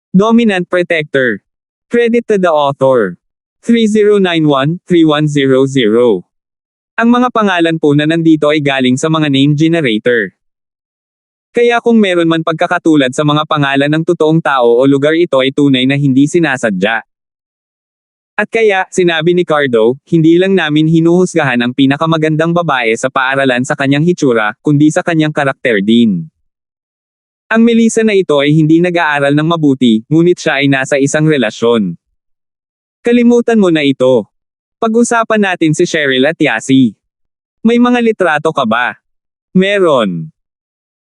Dominant Protector. Credit to the author. 3091-3100. Ang mga pangalan po na nandito ay galing sa mga name generator. Kaya kung meron man pagkakatulad sa mga pangalan ng totoong tao o lugar, ito ay tunay na hindi sinasadya. At kaya, sinabi ni Cardo, hindi lang namin hinuhusgahan ang pinakamagandang babae sa paaralan sa kanyang hitsura, kundi sa kanyang karakter din. Ang Melissa na ito ay hindi nag-aaral ng mabuti, ngunit siya ay nasa isang relasyon. Kalimutan mo na ito. Pag-usapan natin si Cheryl at Yasi. May mga litrato ka ba? Meron.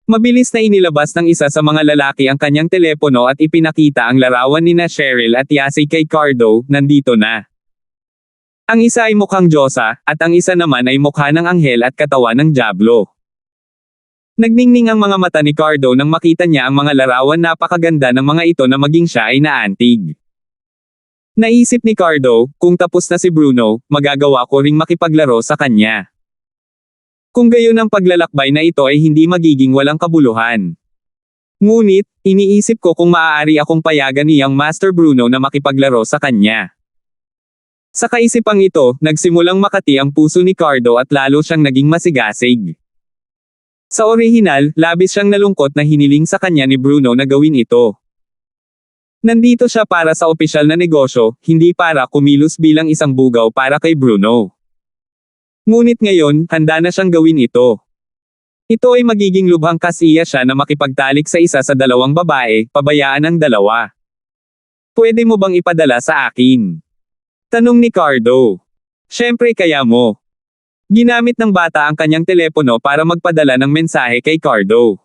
Mabilis na inilabas ng isa sa mga lalaki ang kanyang telepono at ipinakita ang larawan nina Cheryl at Yasi kay Cardo. Nandito na. Ang isa ay mukhang Diyosa, at ang isa naman ay mukha ng anghel at katawan ng dyablo. Nagningning ang mga mata ni Cardo nang makita niya ang mga larawan. Napakaganda ng mga ito na maging siya ay naantig. Naisip ni Cardo, kung tapos na si Bruno, magagawa ko ring makipaglaro sa kanya. Kung gayon ang paglalakbay na ito ay hindi magiging walang kabuluhan. Ngunit, iniisip ko kung maaari akong payagan ni Young Master Bruno na makipaglaro sa kanya. Sa kaisipang ito, nagsimulang makati ang puso ni Cardo at lalo siyang naging masigasig. Sa orihinal, labis siyang nalungkot na hiniling sa kanya ni Bruno na gawin ito. Nandito siya para sa opisyal na negosyo, hindi para kumilos bilang isang bugaw para kay Bruno. Ngunit ngayon, handa na siyang gawin ito. Ito ay magiging lubhang kasiya siya na makipagtalik sa isa sa dalawang babae, pabayaan ang dalawa. Pwede mo bang ipadala sa akin? Tanong ni Cardo. Siyempre kaya mo. Ginamit ng bata ang kanyang telepono para magpadala ng mensahe kay Cardo.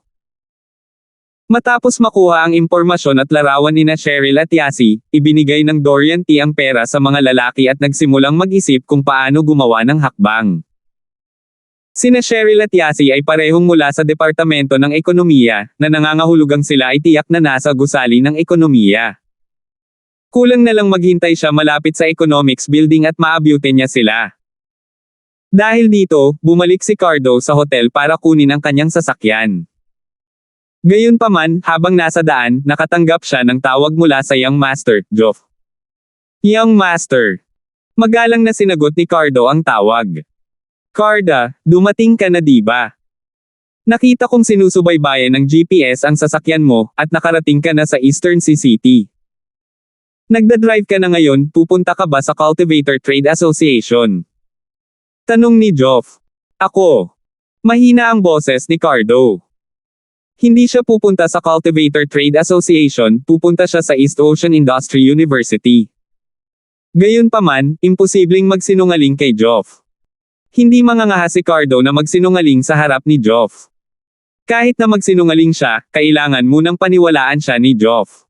Matapos makuha ang impormasyon at larawan nina Cheryl at Yasi, ibinigay ng Dorian T ang pera sa mga lalaki at nagsimulang mag-isip kung paano gumawa ng hakbang. Sina Cheryl at Yasi ay parehong mula sa Departamento ng Ekonomiya, na nangangahulugang sila ay tiyak na nasa gusali ng ekonomiya. Kulang na lang maghintay siya malapit sa economics building at maabutin niya sila. Dahil dito, bumalik si Cardo sa hotel para kunin ang kanyang sasakyan. Gayunpaman, habang nasa daan, nakatanggap siya ng tawag mula sa Young Master, Geoff. Young Master. Magalang na sinagot ni Cardo ang tawag. Carda, dumating ka na diba? Nakita kong sinusubaybayan ng GPS ang sasakyan mo, at nakarating ka na sa Eastern Sea City. Nagdadrive ka na ngayon, pupunta ka ba sa Cultivator Trade Association? Tanong ni Geoff. Ako. Mahina ang boses ni Cardo. Hindi siya pupunta sa Cultivator Trade Association, pupunta siya sa East Ocean Industry University. Gayunpaman, imposibleng magsinungaling kay Geoff. Hindi mangangaha si Cardo na magsinungaling sa harap ni Geoff. Kahit na magsinungaling siya, kailangan munang paniwalaan siya ni Geoff.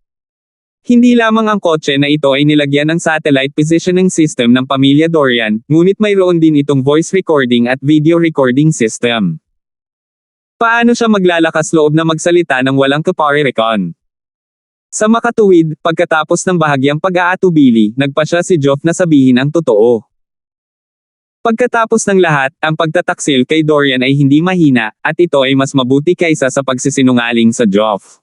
Hindi lamang ang kotse na ito ay nilagyan ng satellite positioning system ng pamilya Dorian, ngunit mayroon din itong voice recording at video recording system. Paano siya maglalakas loob na magsalita ng walang kaparerekon? Sa makatuwid, pagkatapos ng bahagyang pag-aatubili, nagpa siya si Geoff na sabihin ang totoo. Pagkatapos ng lahat, ang pagtataksil kay Dorian ay hindi mahina, at ito ay mas mabuti kaysa sa pagsisinungaling sa Geoff.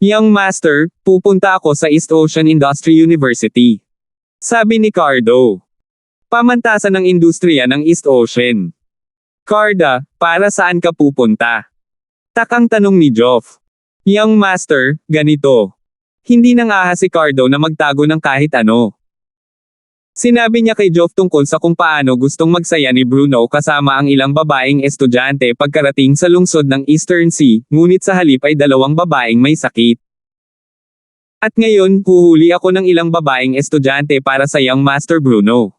Young Master, pupunta ako sa East Ocean Industry University. Sabi ni Cardo. Pamantasan ng industriya ng East Ocean. Carda, para saan ka pupunta? Takang tanong ni Geoff. Young Master, ganito. Hindi nang ahas si Cardo na magtago ng kahit ano. Sinabi niya kay Geoff tungkol sa kung paano gustong magsaya ni Bruno kasama ang ilang babaeng estudyante pagkarating sa lungsod ng Eastern Sea, ngunit sa halip ay dalawang babaeng may sakit. At ngayon, huhuli ako ng ilang babaeng estudyante para sa Young Master Bruno.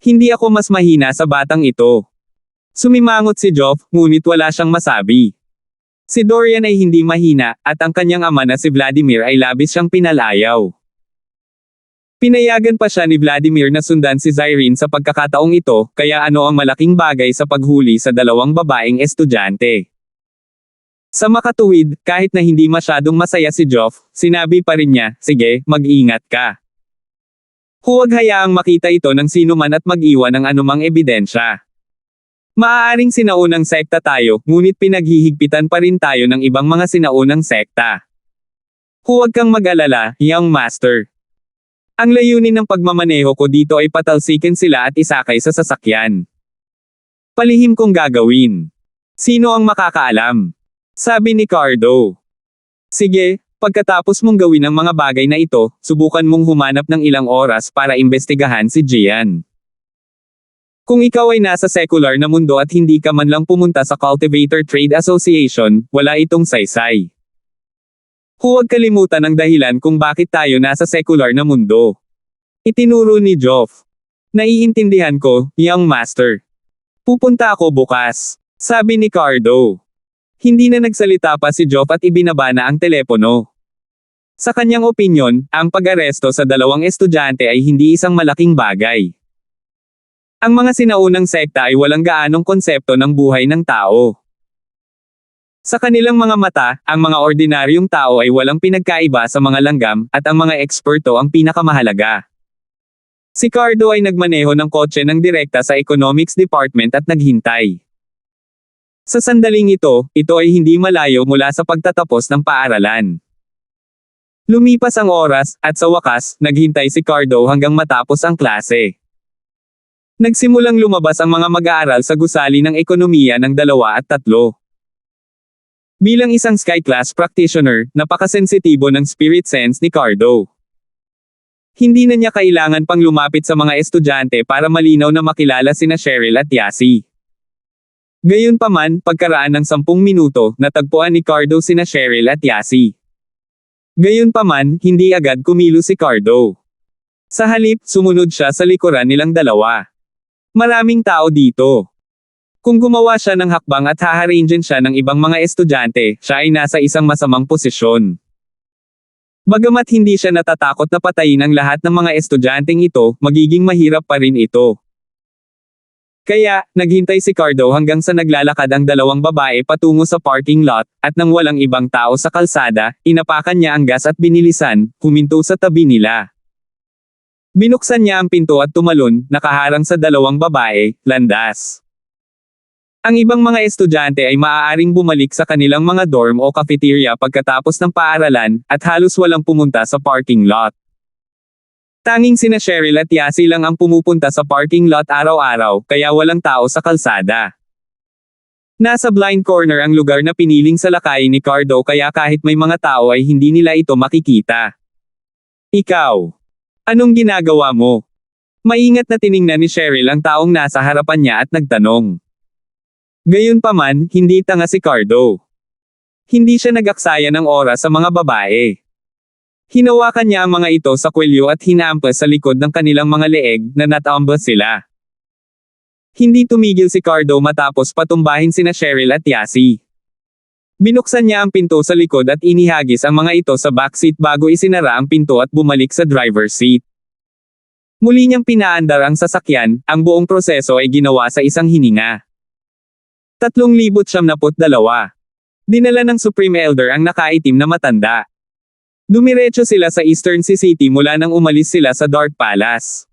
Hindi ako mas mahina sa batang ito. Sumimangot si Geoff, ngunit wala siyang masabi. Si Dorian ay hindi mahina, at ang kanyang ama na si Vladimir ay labis siyang pinalayaw. Pinayagan pa siya ni Vladimir na sundan si Zyrene sa pagkakataong ito, kaya ano ang malaking bagay sa paghuli sa dalawang babaeng estudyante. Sa makatuwid, kahit na hindi masyadong masaya si Geoff, sinabi pa rin niya, sige, mag-ingat ka. Huwag hayaang makita ito ng sino man at mag-iwan ng anumang ebidensya. Maaaring sinaunang sekta tayo, ngunit pinaghihigpitan pa rin tayo ng ibang mga sinaunang sekta. Huwag kang mag-alala, young master. Ang layunin ng pagmamaneho ko dito ay patalsikin sila at isakay sa sasakyan. Palihim kong gagawin. Sino ang makakaalam? Sabi ni Cardo. Sige, pagkatapos mong gawin ang mga bagay na ito, subukan mong humanap ng ilang oras para imbestigahan si Gian. Kung ikaw ay nasa secular na mundo at hindi ka man lang pumunta sa Cultivator Trade Association, wala itong saysay. Huwag kalimutan ang dahilan kung bakit tayo nasa secular na mundo. Itinuro ni Joff. Naiintindihan ko, young master. Pupunta ako bukas, sabi ni Cardo. Hindi na nagsalita pa si Joff at ibinaba na ang telepono. Sa kanyang opinyon, ang pag-aresto sa dalawang estudyante ay hindi isang malaking bagay. Ang mga sinaunang sekta ay walang gaanong konsepto ng buhay ng tao. Sa kanilang mga mata, ang mga ordinaryong tao ay walang pinagkaiba sa mga langgam, at ang mga eksperto ang pinakamahalaga. Si Cardo ay nagmaneho ng kotse ng direkta sa Economics Department at naghintay. Sa sandaling ito ay hindi malayo mula sa pagtatapos ng paaralan. Lumipas ang oras, at sa wakas, naghintay si Cardo hanggang matapos ang klase. Nagsimulang lumabas ang mga mag-aaral sa gusali ng ekonomiya ng 2 at 3. Bilang isang Sky Class practitioner, napakasensitibo ng spirit sense ni Cardo. Hindi na niya kailangan pang lumapit sa mga estudyante para malinaw na makilala sina Cheryl at Yasi. Gayunpaman, pagkaraan ng 10 minuto, natagpuan ni Cardo sina Cheryl at Yasi. Gayunpaman, hindi agad kumilos si Cardo. Sa halip, sumunod siya sa likuran nilang dalawa. Maraming tao dito. Kung gumawa siya ng hakbang at haharingin siya ng ibang mga estudyante, siya ay nasa isang masamang posisyon. Bagamat hindi siya natatakot na patayin ang lahat ng mga estudyanteng ito, magiging mahirap pa rin ito. Kaya, naghintay si Cardo hanggang sa naglalakad ang 2 babae patungo sa parking lot, at nang walang ibang tao sa kalsada, inapakan niya ang gas at binilisan, huminto sa tabi nila. Binuksan niya ang pinto at tumalon, nakaharang sa 2 babae, landas. Ang ibang mga estudyante ay maaaring bumalik sa kanilang mga dorm o cafeteria pagkatapos ng paaralan, at halos walang pumunta sa parking lot. Tanging sina Cheryl at Yasi lang ang pumupunta sa parking lot araw-araw, kaya walang tao sa kalsada. Nasa blind corner ang lugar na piniling salakayin ni Cardo, kaya kahit may mga tao ay hindi nila ito makikita. Ikaw, anong ginagawa mo? Maingat na tiningnan ni Cheryl ang taong nasa harapan niya at nagtanong. Gayunpaman, hindi tanga si Cardo. Hindi siya nag-aksaya ng oras sa mga babae. Hinawakan niya ang mga ito sa kwelyo at hinampas sa likod ng kanilang mga leeg na natambas sila. Hindi tumigil si Cardo matapos patumbahin sina Cheryl at Yasi. Binuksan niya ang pinto sa likod at inihagis ang mga ito sa backseat bago isinara ang pinto at bumalik sa driver's seat. Muli niyang pinaandar ang sasakyan, ang buong proseso ay ginawa sa isang hininga. 372. Dinala ng Supreme Elder ang nakaitim na matanda. Dumiretso sila sa Eastern Sea City mula nang umalis sila sa Dark Palace.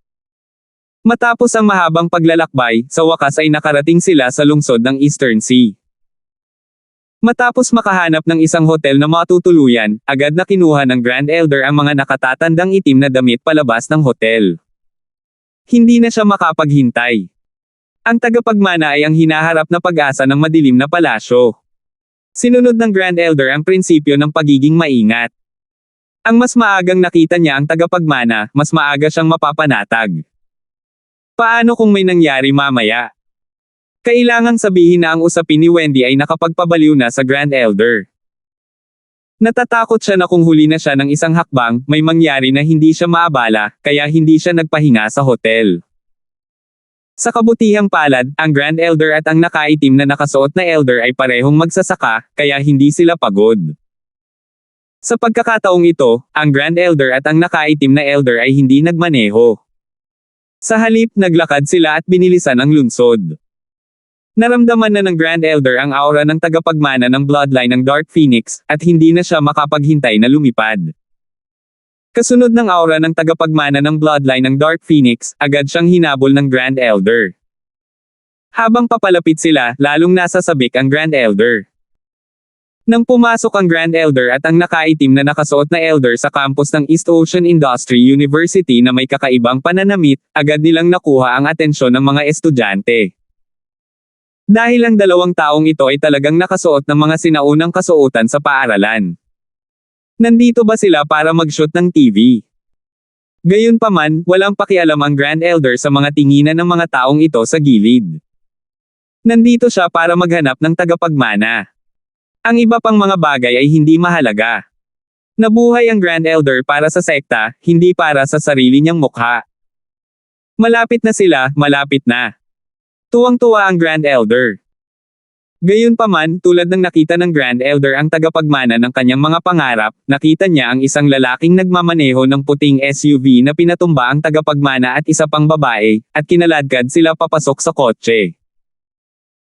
Matapos ang mahabang paglalakbay, sa wakas ay nakarating sila sa lungsod ng Eastern Sea. Matapos makahanap ng isang hotel na matutuluyan, agad na kinuha ng Grand Elder ang mga nakatatandang itim na damit palabas ng hotel. Hindi na siya makapaghintay. Ang tagapagmana ay ang hinaharap na pag-asa ng madilim na palasyo. Sinunod ng Grand Elder ang prinsipyo ng pagiging maingat. Ang mas maagang nakita niya ang tagapagmana, mas maaga siyang mapapanatag. Paano kung may nangyari mamaya? Kailangang sabihin na ang usapin ni Wendy ay nakapagpabaliw na sa Grand Elder. Natatakot siya na kung huli na siya ng isang hakbang, may mangyari na hindi siya maabala, kaya hindi siya nagpahinga sa hotel. Sa kabutihang palad, ang Grand Elder at ang nakaitim na nakasuot na Elder ay parehong magsasaka, kaya hindi sila pagod. Sa pagkakataong ito, ang Grand Elder at ang nakaitim na Elder ay hindi nagmaneho. Sa halip, naglakad sila at binilisan ang lungsod. Naramdaman na ng Grand Elder ang aura ng tagapagmana ng bloodline ng Dark Phoenix, at hindi na siya makapaghintay na lumipad. Kasunod ng aura ng tagapagmana ng bloodline ng Dark Phoenix, agad siyang hinabol ng Grand Elder. Habang papalapit sila, lalong nasasabik ang Grand Elder. Nang pumasok ang Grand Elder at ang nakaitim na nakasuot na elder sa campus ng East Ocean Industry University na may kakaibang pananamit, agad nilang nakuha ang atensyon ng mga estudyante. Dahil ang dalawang taong ito ay talagang nakasuot ng mga sinaunang kasuotan sa paaralan. Nandito ba sila para mag-shoot ng TV? Gayunpaman, walang pakialam ang Grand Elder sa mga tinginan ng mga taong ito sa gilid. Nandito siya para maghanap ng tagapagmana. Ang iba pang mga bagay ay hindi mahalaga. Nabuhay ang Grand Elder para sa sekta, hindi para sa sarili niyang mukha. Malapit na sila, malapit na. Tuwang-tuwa ang Grand Elder. Gayunpaman, tulad ng nakita ng Grand Elder ang tagapagmana ng kanyang mga pangarap, nakita niya ang isang lalaking nagmamaneho ng puting SUV na pinatumba ang tagapagmana at isa pang babae, at kinaladkad sila papasok sa kotse.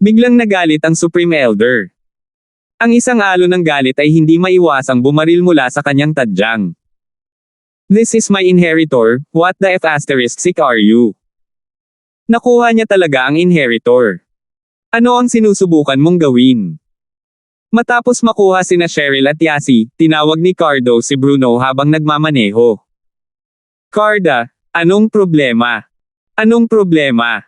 Biglang nagalit ang Supreme Elder. Ang isang alon ng galit ay hindi maiwasang bumaril mula sa kanyang tadyang. This is my inheritor, what the F*** are you? Nakuha niya talaga ang inheritor. Ano ang sinusubukan mong gawin? Matapos makuha sina Cheryl at Yasi, tinawag ni Cardo si Bruno habang nagmamaneho. Carda, anong problema? Anong problema?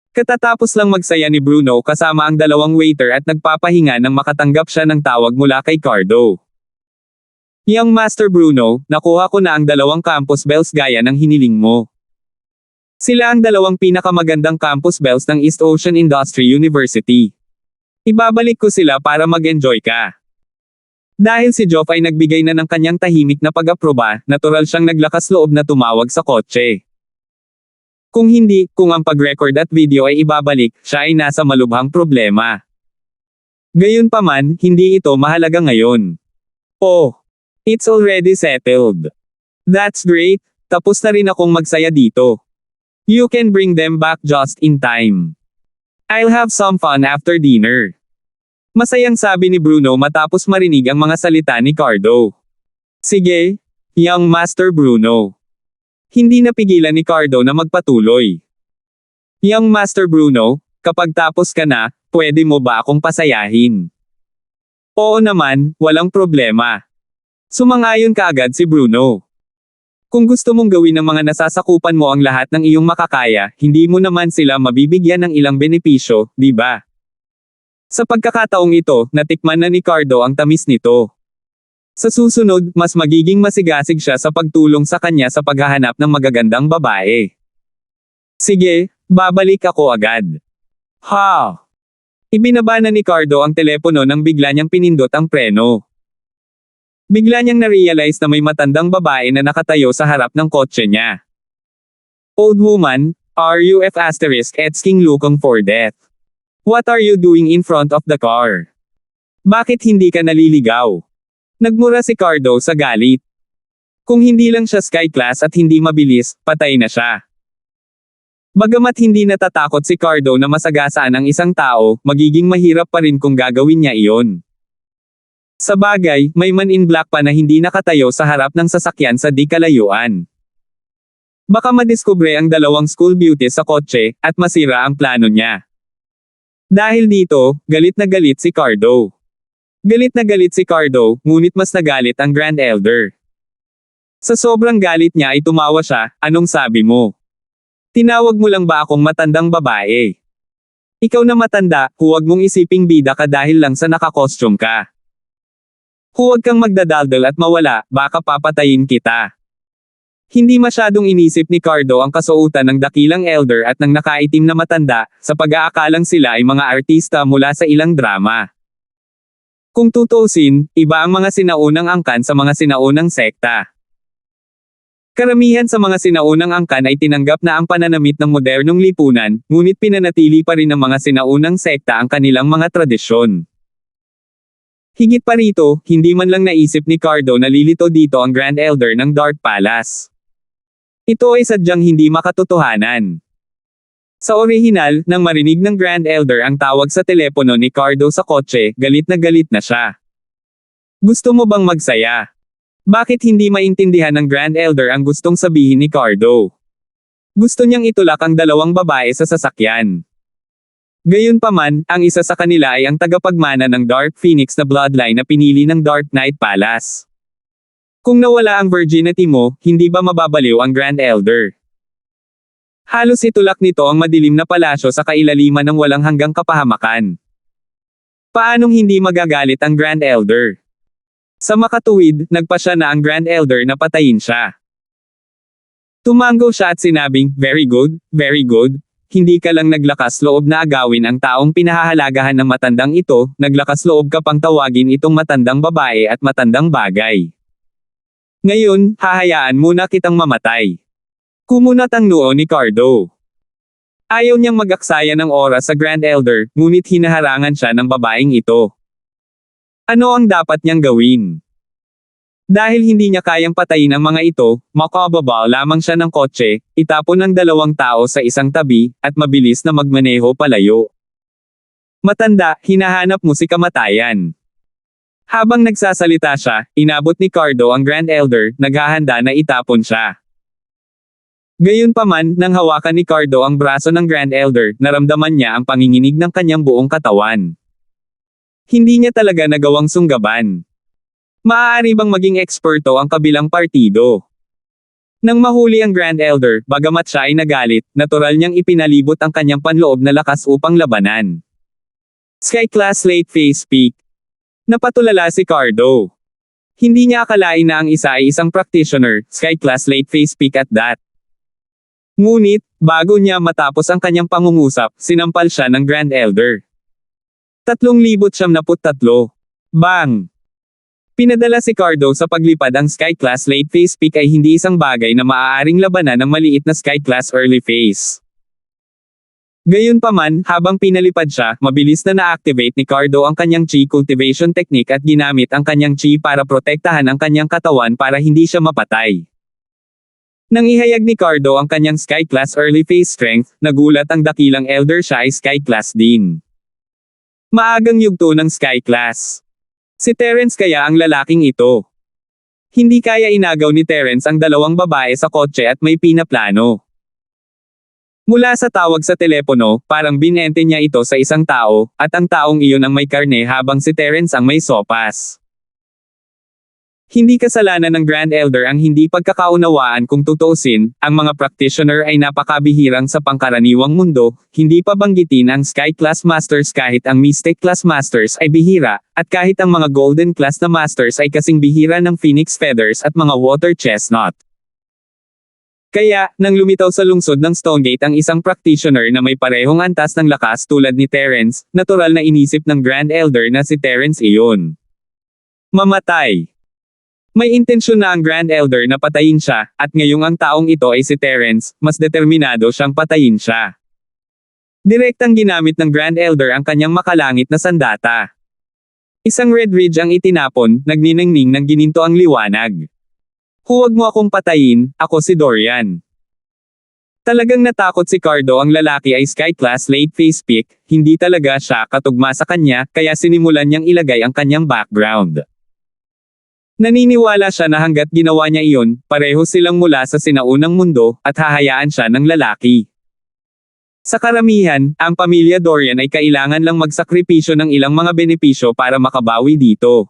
Katatapos lang magsaya ni Bruno kasama ang dalawang waiter at nagpapahinga nang makatanggap siya ng tawag mula kay Cardo. Young Master Bruno, nakuha ko na ang dalawang campus bells gaya ng hiniling mo. Sila ang dalawang pinakamagandang campus bells ng East Ocean Industry University. Ibabalik ko sila para mag-enjoy ka. Dahil si Joff ay nagbigay na ng kanyang tahimik na pag-aproba, natural siyang naglakas loob na tumawag sa kotse. Kung hindi, kung ang pag-record at video ay ibabalik, siya ay nasa malubhang problema. Gayunpaman, hindi ito mahalaga ngayon. Oh, it's already settled. That's great, tapos na rin akong magsaya dito. You can bring them back just in time. I'll have some fun after dinner. Masayang sabi ni Bruno matapos marinig ang mga salita ni Cardo. Sige, Young Master Bruno. Hindi napigilan ni Cardo na magpatuloy. Young Master Bruno, kapag tapos ka na, pwede mo ba akong pasayahin? Oo naman, walang problema. Sumang-ayon kaagad si Bruno. Kung gusto mong gawin ng mga nasasakupan mo ang lahat ng iyong makakaya, hindi mo naman sila mabibigyan ng ilang benepisyo, di ba? Sa pagkakataong ito, natikman na ni Cardo ang tamis nito. Sa susunod, mas magiging masigasig siya sa pagtulong sa kanya sa paghahanap ng magagandang babae. Sige, babalik ako agad. Ha! Ibinaba na ni Cardo ang telepono nang bigla niyang pinindot ang preno. Bigla niyang na-realize na may matandang babae na nakatayo sa harap ng kotse niya. Old woman, are you asking looking for death? What are you doing in front of the car? Bakit hindi ka naliligaw? Nagmura si Cardo sa galit. Kung hindi lang siya sky class at hindi mabilis, patay na siya. Bagamat hindi natatakot si Cardo na masagasaan ang isang tao, magiging mahirap pa rin kung gagawin niya iyon. Sa bagay, may man in black pa na hindi nakatayo sa harap ng sasakyan sa di kalayuan. Baka madiskubre ang dalawang school beauties sa kotse, at masira ang plano niya. Dahil dito, galit na galit si Cardo. Galit na galit si Cardo, ngunit mas nagalit ang Grand Elder. Sa sobrang galit niya ay tumawa siya, anong sabi mo? Tinawag mo lang ba akong matandang babae? Ikaw na matanda, huwag mong isiping bida ka dahil lang sa nakakostume ka. Huwag kang magdadaldal at mawala, baka papatayin kita. Hindi masyadong inisip ni Cardo ang kasuotan ng dakilang elder at ng nakaitim na matanda, sa pag-aakalang sila ay mga artista mula sa ilang drama. Kung tutuusin, iba ang mga sinaunang angkan sa mga sinaunang sekta. Karamihan sa mga sinaunang angkan ay tinanggap na ang pananamit ng modernong lipunan, ngunit pinanatili pa rin ng mga sinaunang sekta ang kanilang mga tradisyon. Higit pa rito, hindi man lang naisip ni Cardo na lilito dito ang Grand Elder ng Dark Palace. Ito ay sadyang hindi makatotohanan. Sa orihinal, nang marinig ng Grand Elder ang tawag sa telepono ni Cardo sa kotse, galit na siya. Gusto mo bang magsaya? Bakit hindi maintindihan ng Grand Elder ang gustong sabihin ni Cardo? Gusto niyang itulak ang dalawang babae sa sasakyan. Gayunpaman, ang isa sa kanila ay ang tagapagmana ng Dark Phoenix na bloodline na pinili ng Dark Knight Palace. Kung nawala ang virginity mo, hindi ba mababaliw ang Grand Elder? Halos itulak nito ang madilim na palasyo sa kailaliman ng walang hanggang kapahamakan. Paanong hindi magagalit ang Grand Elder? Sa makatuwid, nagpasya na ang Grand Elder na patayin siya. Tumango siya at sinabing, very good, hindi ka lang naglakas loob na agawin ang taong pinahahalagahan ng matandang ito, naglakas loob ka pang tawagin itong matandang babae at matandang bagay. Ngayon, hahayaan muna kitang mamatay. Kumunat ang noo ni Cardo. Ayaw niyang mag-aksaya ng oras sa Grand Elder, ngunit hinaharangan siya ng babaeng ito. Ano ang dapat niyang gawin? Dahil hindi niya kayang patayin ang mga ito, makababa lamang siya ng kotse, itapon ng dalawang tao sa isang tabi, at mabilis na magmaneho palayo. Matanda, hinahanap mo si kamatayan. Habang nagsasalita siya, inabot ni Cardo ang Grand Elder, naghahanda na itapon siya. Gayunpaman, nang hawakan ni Cardo ang braso ng Grand Elder, naramdaman niya ang panginginig ng kanyang buong katawan. Hindi niya talaga nagawang sunggaban. Maaari bang maging eksperto ang kabilang partido? Nang mahuli ang Grand Elder, bagamat siya ay nagalit, natural niyang ipinalibot ang kanyang panloob na lakas upang labanan. Sky Class Late Phase Peak. Napatulala si Cardo. Hindi niya akalain na ang isa ay isang practitioner, Sky Class Late Phase Peak at that. Ngunit, bago niya matapos ang kanyang pangungusap, sinampal siya ng Grand Elder. 3,773. Bang! Pinadala si Cardo sa paglipad ang Sky Class Late Phase Peak ay hindi isang bagay na maaaring labanan ng maliit na Sky Class Early Phase. Gayunpaman, habang pinalipad siya, mabilis na na-activate ni Cardo ang kanyang chi cultivation technique at ginamit ang kanyang chi para protektahan ang kanyang katawan para hindi siya mapatay. Nang ihayag ni Cardo ang kanyang Sky Class Early Phase Strength, nagulat ang dakilang Elder siya ay Sky Class din. Maagang yugto ng Sky Class. Si Terence kaya ang lalaking ito. Hindi kaya inagaw ni Terence ang dalawang babae sa kotse at may pinaplano. Mula sa tawag sa telepono, parang binente niya ito sa isang tao, at ang taong iyon ang may karne habang si Terence ang may sopas. Hindi kasalanan ng Grand Elder ang hindi pagkakaunawaan kung tutuusin, ang mga practitioner ay napakabihirang sa pangkaraniwang mundo, hindi pa banggitin ang Sky Class Masters kahit ang Mystic Class Masters ay bihira, at kahit ang mga Golden Class na Masters ay kasing bihira ng Phoenix Feathers at mga Water Chestnut. Kaya, nang lumitaw sa lungsod ng Stonegate ang isang practitioner na may parehong antas ng lakas tulad ni Terence, natural na inisip ng Grand Elder na si Terence iyon. Mamatay. May intensyon na ang Grand Elder na patayin siya, at ngayong ang taong ito ay si Terence, mas determinado siyang patayin siya. Direktang ginamit ng Grand Elder ang kanyang makalangit na sandata. Isang red ridge ang itinapon, nagniningning ng gininto ang liwanag. Huwag mo akong patayin, ako si Dorian. Talagang natakot si Cardo ang lalaki ay Sky Class Late Phase Peak, hindi talaga siya katugma sa kanya, kaya sinimulan niyang ilagay ang kanyang background. Naniniwala siya na hanggat ginawa niya iyon, pareho silang mula sa sinaunang mundo, at hahayaan siya ng lalaki. Sa karamihan, ang pamilya Dorian ay kailangan lang magsakripisyo ng ilang mga benepisyo para makabawi dito.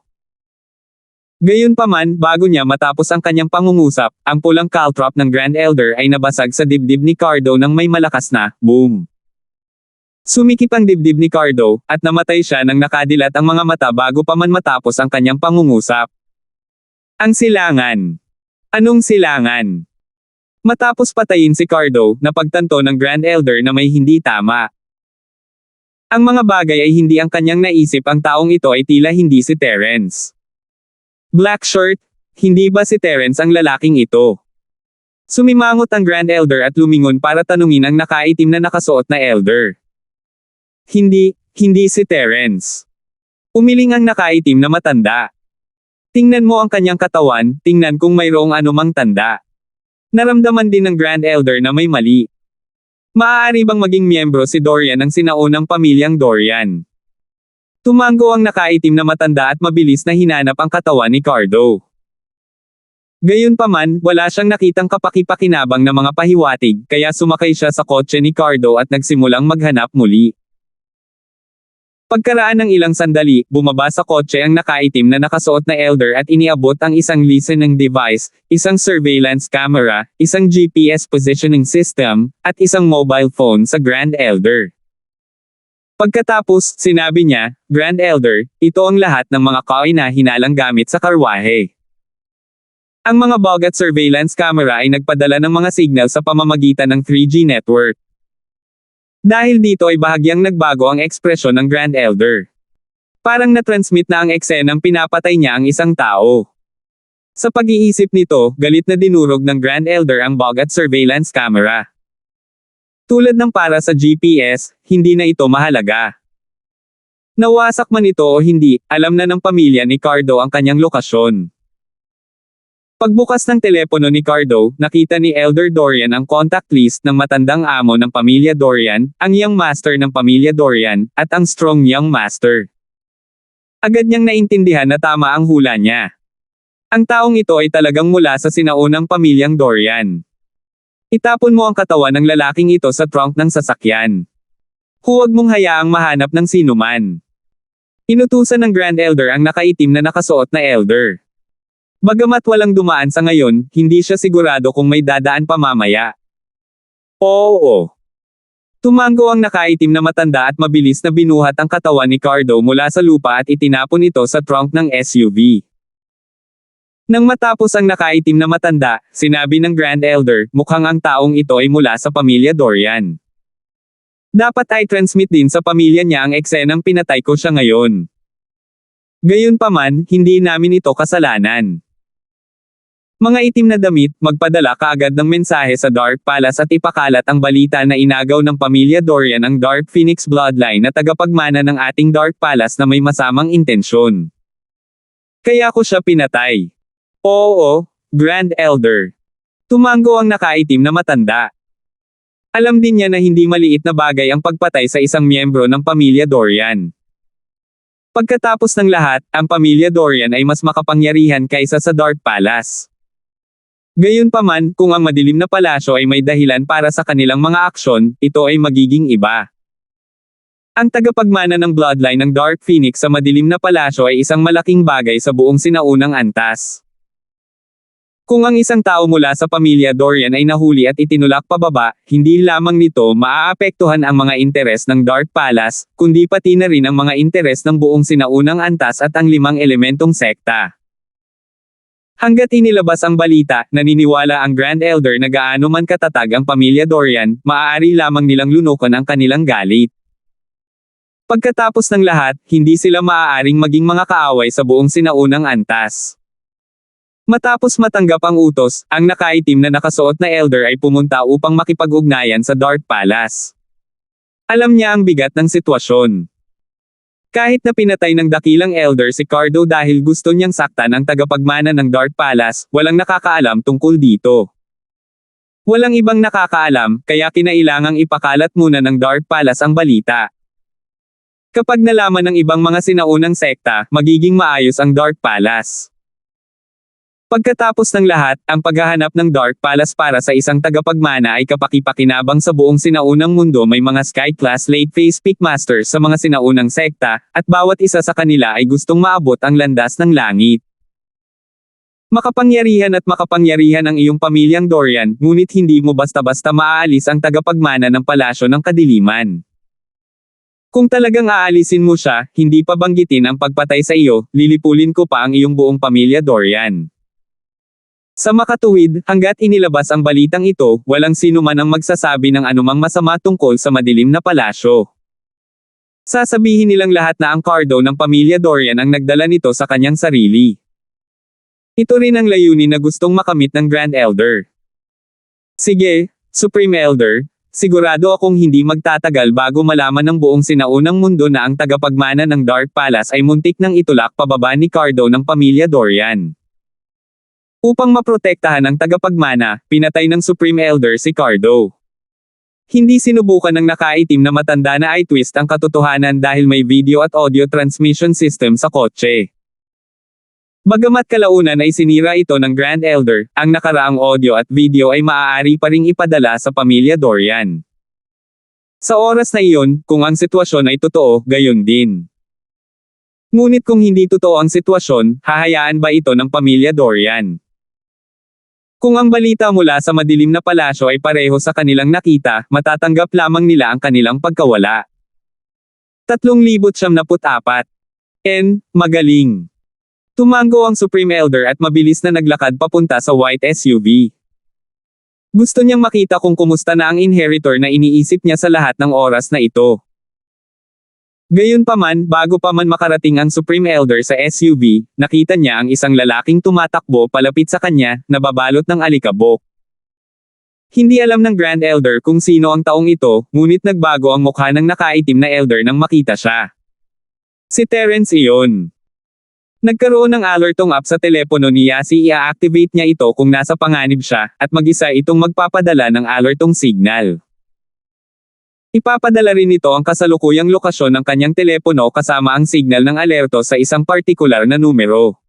Gayunpaman, bago niya matapos ang kanyang pangungusap, ang pulang caltrop ng Grand Elder ay nabasag sa dibdib ni Cardo ng may malakas na boom. Sumikip ang dibdib ni Cardo, at namatay siya nang nakadilat ang mga mata bago pa man matapos ang kanyang pangungusap. Ang silangan. Anong silangan? Matapos patayin si Cardo, napagtanto ng Grand Elder na may hindi tama. Ang mga bagay ay hindi ang kanyang naisip, ang taong ito ay tila hindi si Terence. Black shirt, hindi ba si Terence ang lalaking ito? Sumimangot ang Grand Elder at lumingon para tanungin ang nakaitim na nakasuot na Elder. Hindi si Terence. Umiling ang nakaitim na matanda. Tingnan mo ang kanyang katawan, tingnan kung mayroong anumang tanda. Naramdaman din ng Grand Elder na may mali. Maaari bang maging miyembro si Dorian ng sinaunang pamilyang Dorian? Tumango ang nakaitim na matanda at mabilis na hinanap ang katawan ni Cardo. Gayunpaman, wala siyang nakitang kapaki-pakinabang na mga pahiwatig, kaya sumakay siya sa kotse ni Cardo at nagsimulang maghanap muli. Pagkaraan ng ilang sandali, bumaba sa kotse ang nakaitim na nakasuot na elder at iniabot ang isang listening device, isang surveillance camera, isang GPS positioning system, at isang mobile phone sa Grand Elder. Pagkatapos, sinabi niya, Grand Elder, ito ang lahat ng mga kahinahinalang gamit sa karwahe. Ang mga bug at surveillance camera ay nagpadala ng mga signal sa pamamagitan ng 3G network. Dahil dito ay bahagyang nagbago ang ekspresyon ng Grand Elder. Parang na-transmit na ang eksenang pinapatay niya ang isang tao. Sa pag-iisip nito, galit na dinurog ng Grand Elder ang bug at surveillance camera. Tulad ng para sa GPS, hindi na ito mahalaga. Nawasak man ito o hindi, alam na ng pamilya ni Cardo ang kanyang lokasyon. Pagbukas ng telepono ni Cardo, nakita ni Elder Dorian ang contact list ng matandang amo ng pamilya Dorian, ang young master ng pamilya Dorian, at ang strong young master. Agad niyang naintindihan na tama ang hula niya. Ang taong ito ay talagang mula sa sinaunang pamilyang Dorian. Itapon mo ang katawan ng lalaking ito sa trunk ng sasakyan. Huwag mong hayaang mahanap ng sinuman. Inutusan ng Grand Elder ang nakaitim na nakasuot na elder. Bagamat walang dumaan sa ngayon, hindi siya sigurado kung may dadaan pa mamaya. Oo. Tumango ang nakaitim na matanda at mabilis na binuhat ang katawan ni Cardo mula sa lupa at itinapon ito sa trunk ng SUV. Nang matapos ang nakaitim na matanda, sinabi ng Grand Elder, mukhang ang taong ito ay mula sa pamilya Dorian. Dapat ay transmit din sa pamilya niya ang eksenang pinatay ko siya ngayon. Gayunpaman, hindi namin ito kasalanan. Mga itim na damit, magpadala kaagad ng mensahe sa Dark Palace at ipakalat ang balita na inagaw ng pamilya Dorian ang Dark Phoenix bloodline na tagapagmana ng ating Dark Palace na may masamang intensyon. Kaya ko siya pinatay. Oo, Grand Elder. Tumango ang nakaitim na matanda. Alam din niya na hindi maliit na bagay ang pagpatay sa isang miyembro ng pamilya Dorian. Pagkatapos ng lahat, ang pamilya Dorian ay mas makapangyarihan kaysa sa Dark Palace. Gayunpaman, kung ang madilim na palasyo ay may dahilan para sa kanilang mga aksyon, ito ay magiging iba. Ang tagapagmana ng bloodline ng Dark Phoenix sa madilim na palasyo ay isang malaking bagay sa buong sinaunang antas. Kung ang isang tao mula sa pamilya Dorian ay nahuli at itinulak pababa, hindi lamang nito maaapektuhan ang mga interes ng Dark Palace, kundi pati na rin ang mga interes ng buong sinaunang antas at ang 5 elementong sekta. Hanggat inilabas ang balita, naniniwala ang Grand Elder na gaano man katatag ang pamilya Dorian, maaari lamang nilang lunukan ang kanilang galit. Pagkatapos ng lahat, hindi sila maaaring maging mga kaaway sa buong sinaunang antas. Matapos matanggap ang utos, ang nakaitim na nakasuot na elder ay pumunta upang makipag-ugnayan sa Dark Palace. Alam niya ang bigat ng sitwasyon. Kahit na pinatay ng dakilang elder si Cardo dahil gusto niyang saktan ang tagapagmana ng Dark Palace, walang nakakaalam tungkol dito. Walang ibang nakakaalam, kaya kinailangang ipakalat muna ng Dark Palace ang balita. Kapag nalaman ng ibang mga sinaunang sekta, magiging maayos ang Dark Palace. Pagkatapos ng lahat, ang paghahanap ng Dark Palace para sa isang tagapagmana ay kapaki-pakinabang sa buong sinaunang mundo. May mga Sky-class late-phase peak masters sa mga sinaunang sekta, at bawat isa sa kanila ay gustong maabot ang landas ng langit. Makapangyarihan at makapangyarihan ang iyong pamilyang Dorian, ngunit hindi mo basta-basta maaalis ang tagapagmana ng palasyo ng kadiliman. Kung talagang aalisin mo siya, hindi pa banggitin ang pagpatay sa iyo, lilipulin ko pa ang iyong buong pamilya Dorian. Sa makatuwid, hanggat inilabas ang balitang ito, walang sino man ang magsasabi ng anumang masama tungkol sa madilim na palasyo. Sasabihin nilang lahat na ang Cardo ng pamilya Dorian ang nagdala nito sa kanyang sarili. Ito rin ang layunin na gustong makamit ng Grand Elder. Sige, Supreme Elder, sigurado akong hindi magtatagal bago malaman ng buong sinaunang mundo na ang tagapagmana ng Dark Palace ay muntik nang itulak pababa ni Cardo ng pamilya Dorian. Upang maprotektahan ang tagapagmana, pinatay ng Supreme Elder si Cardo. Hindi sinubukan ng nakaitim na matanda na i-twist ang katotohanan dahil may video at audio transmission system sa kotse. Bagamat kalaunan ay sinira ito ng Grand Elder, ang nakaraang audio at video ay maaari pa ring ipadala sa pamilya Dorian. Sa oras na iyon, kung ang sitwasyon ay totoo, gayon din. Ngunit kung hindi totoo ang sitwasyon, hahayaan ba ito ng pamilya Dorian? Kung ang balita mula sa madilim na palasyo ay pareho sa kanilang nakita, matatanggap lamang nila ang kanilang pagkawala. 3,074. Magaling. Tumango ang Supreme Elder at mabilis na naglakad papunta sa white SUV. Gusto niyang makita kung kumusta na ang inheritor na iniisip niya sa lahat ng oras na ito. Gayunpaman, bago pa man makarating ang Supreme Elder sa SUV, nakita niya ang isang lalaking tumatakbo palapit sa kanya, nababalot ng alikabok. Hindi alam ng Grand Elder kung sino ang taong ito, ngunit nagbago ang mukha ng nakaitim na Elder nang makita siya. Si Terence iyon. Nagkaroon ng alertong app sa telepono ni Yasi, i-activate niya ito kung nasa panganib siya, at mag-isa itong magpapadala ng alertong signal. Ipapadala rin ito ang kasalukuyang lokasyon ng kanyang telepono kasama ang signal ng alerto sa isang partikular na numero.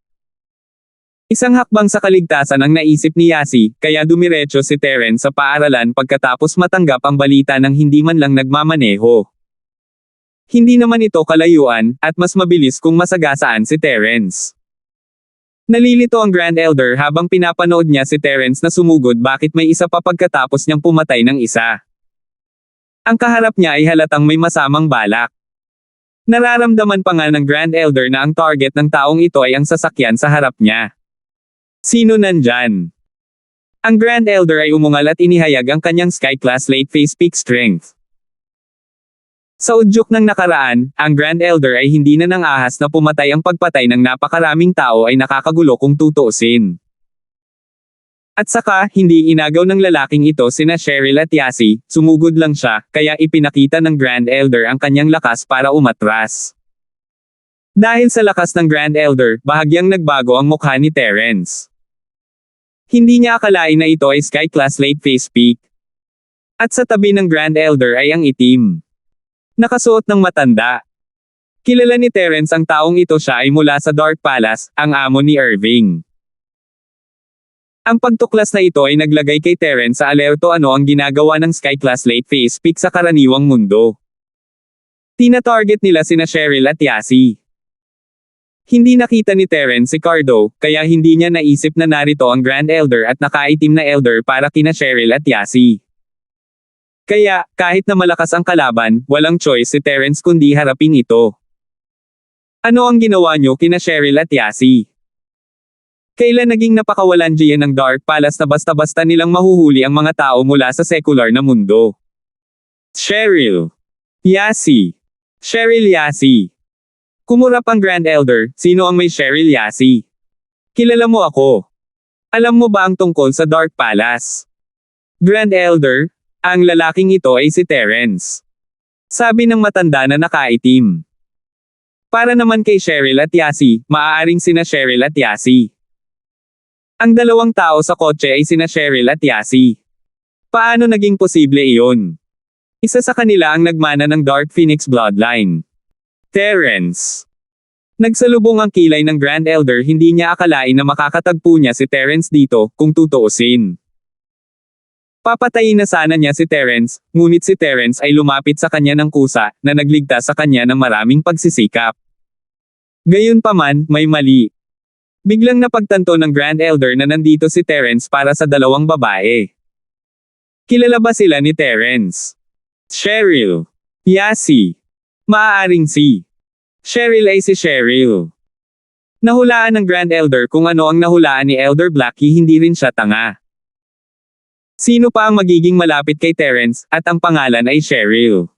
Isang hakbang sa kaligtasan ang naisip ni Yasi, kaya dumiretso si Terence sa paaralan pagkatapos matanggap ang balita ng hindi man lang nagmamaneho. Hindi naman ito kalayuan, at mas mabilis kung masagasaan si Terence. Nalilito ang Grand Elder habang pinapanood niya si Terence na sumugod bakit may isa pa pagkatapos niyang pumatay ng isa. Ang kaharap niya ay halatang may masamang balak. Nararamdaman pa nga ng Grand Elder na ang target ng taong ito ay ang sasakyan sa harap niya. Sino nandyan? Ang Grand Elder ay umungal at inihayag ang kanyang Sky-Class Late Phase Peak Strength. Sa udyok ng nakaraan, ang Grand Elder ay hindi na nang ahas na pumatay ang pagpatay ng napakaraming tao ay nakakagulo kung tutuusin. At saka, hindi inagaw ng lalaking ito sina Cheryl at Yasi, sumugod lang siya, kaya ipinakita ng Grand Elder ang kanyang lakas para umatras. Dahil sa lakas ng Grand Elder, bahagyang nagbago ang mukha ni Terence. Hindi niya akalain na ito ay Sky-Class Late Phase Peak. At sa tabi ng Grand Elder ay ang itim. Nakasuot ng matanda. Kilala ni Terence ang taong ito, siya ay mula sa Dark Palace, ang amo ni Irving. Ang pagtuklas na ito ay naglagay kay Terence sa alerto ano ang ginagawa ng Sky-Class Late Phase Peak sa karaniwang mundo. Tina-target nila sina Cheryl at Yasi. Hindi nakita ni Terence si Cardo, kaya hindi niya naisip na narito ang Grand Elder at nakaitim na Elder para kina Cheryl at Yasi. Kaya, kahit na malakas ang kalaban, walang choice si Terence kundi harapin ito. Ano ang ginawa nyo kina Cheryl at Yasi? Kailan naging napakawalan diyan ng Dark Palace na basta-basta nilang mahuhuli ang mga tao mula sa sekular na mundo? Cheryl. Yasi. Cheryl Yasi. Kumurap ang Grand Elder, sino ang may Cheryl Yasi? Kilala mo ako. Alam mo ba ang tungkol sa Dark Palace? Grand Elder? Ang lalaking ito ay si Terence. Sabi ng matanda na nakaitim. Para naman kay Cheryl at Yasi, maaaring sina Cheryl at Yasi. Ang dalawang tao sa kotse ay sina Cheryl at Yasi. Paano naging posible iyon? Isa sa kanila ang nagmana ng Dark Phoenix Bloodline. Terence. Nagsalubong ang kilay ng Grand Elder, hindi niya akalain na makakatagpo niya si Terence dito, kung tutuusin. Papatayin na sana niya si Terence, ngunit si Terence ay lumapit sa kanya ng kusa, na nagligtas sa kanya ng maraming pagsisikap. Gayunpaman, may mali. Biglang napagtanto ng Grand Elder na nandito si Terence para sa dalawang babae. Kilala ba sila ni Terence? Cheryl. Yasi. Maaaring si Cheryl ay si Cheryl. Nahulaan ng Grand Elder kung ano ang nahulaan ni Elder Blackie, hindi rin siya tanga. Sino pa ang magiging malapit kay Terence, at ang pangalan ay Cheryl.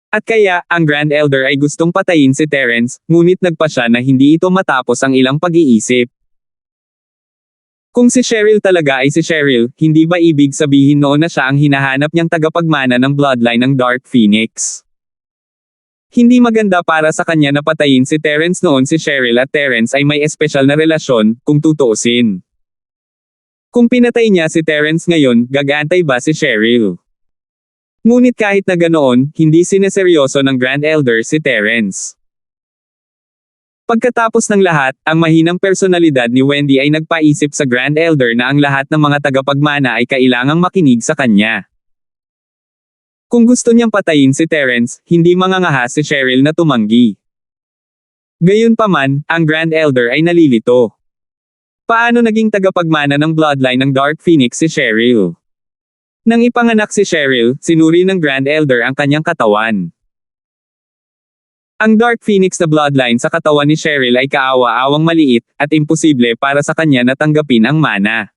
At kaya, ang Grand Elder ay gustong patayin si Terence, ngunit nagpa siya na hindi ito matapos ang ilang pag-iisip. Kung si Cheryl talaga ay si Cheryl, hindi ba ibig sabihin noon na siya ang hinahanap niyang tagapagmana ng bloodline ng Dark Phoenix? Hindi maganda para sa kanya na patayin si Terence noon si Cheryl at Terence ay may espesyal na relasyon, kung tutuusin. Kung pinatay niya si Terence ngayon, gagantay ba si Cheryl? Ngunit kahit na ganoon, hindi sineseryoso ng Grand Elder si Terence. Pagkatapos ng lahat, ang mahinang personalidad ni Wendy ay nagpaisip sa Grand Elder na ang lahat ng mga tagapagmana ay kailangang makinig sa kanya. Kung gusto niyang patayin si Terence, hindi mangangahas si Cheryl na tumanggi. Gayunpaman, ang Grand Elder ay nalilito. Paano naging tagapagmana ng bloodline ng Dark Phoenix si Cheryl? Nang ipanganak si Cheryl, sinuri ng Grand Elder ang kanyang katawan. Ang Dark Phoenix na bloodline sa katawan ni Cheryl ay kaawa-awang maliit, at imposible para sa kanya na tanggapin ang mana.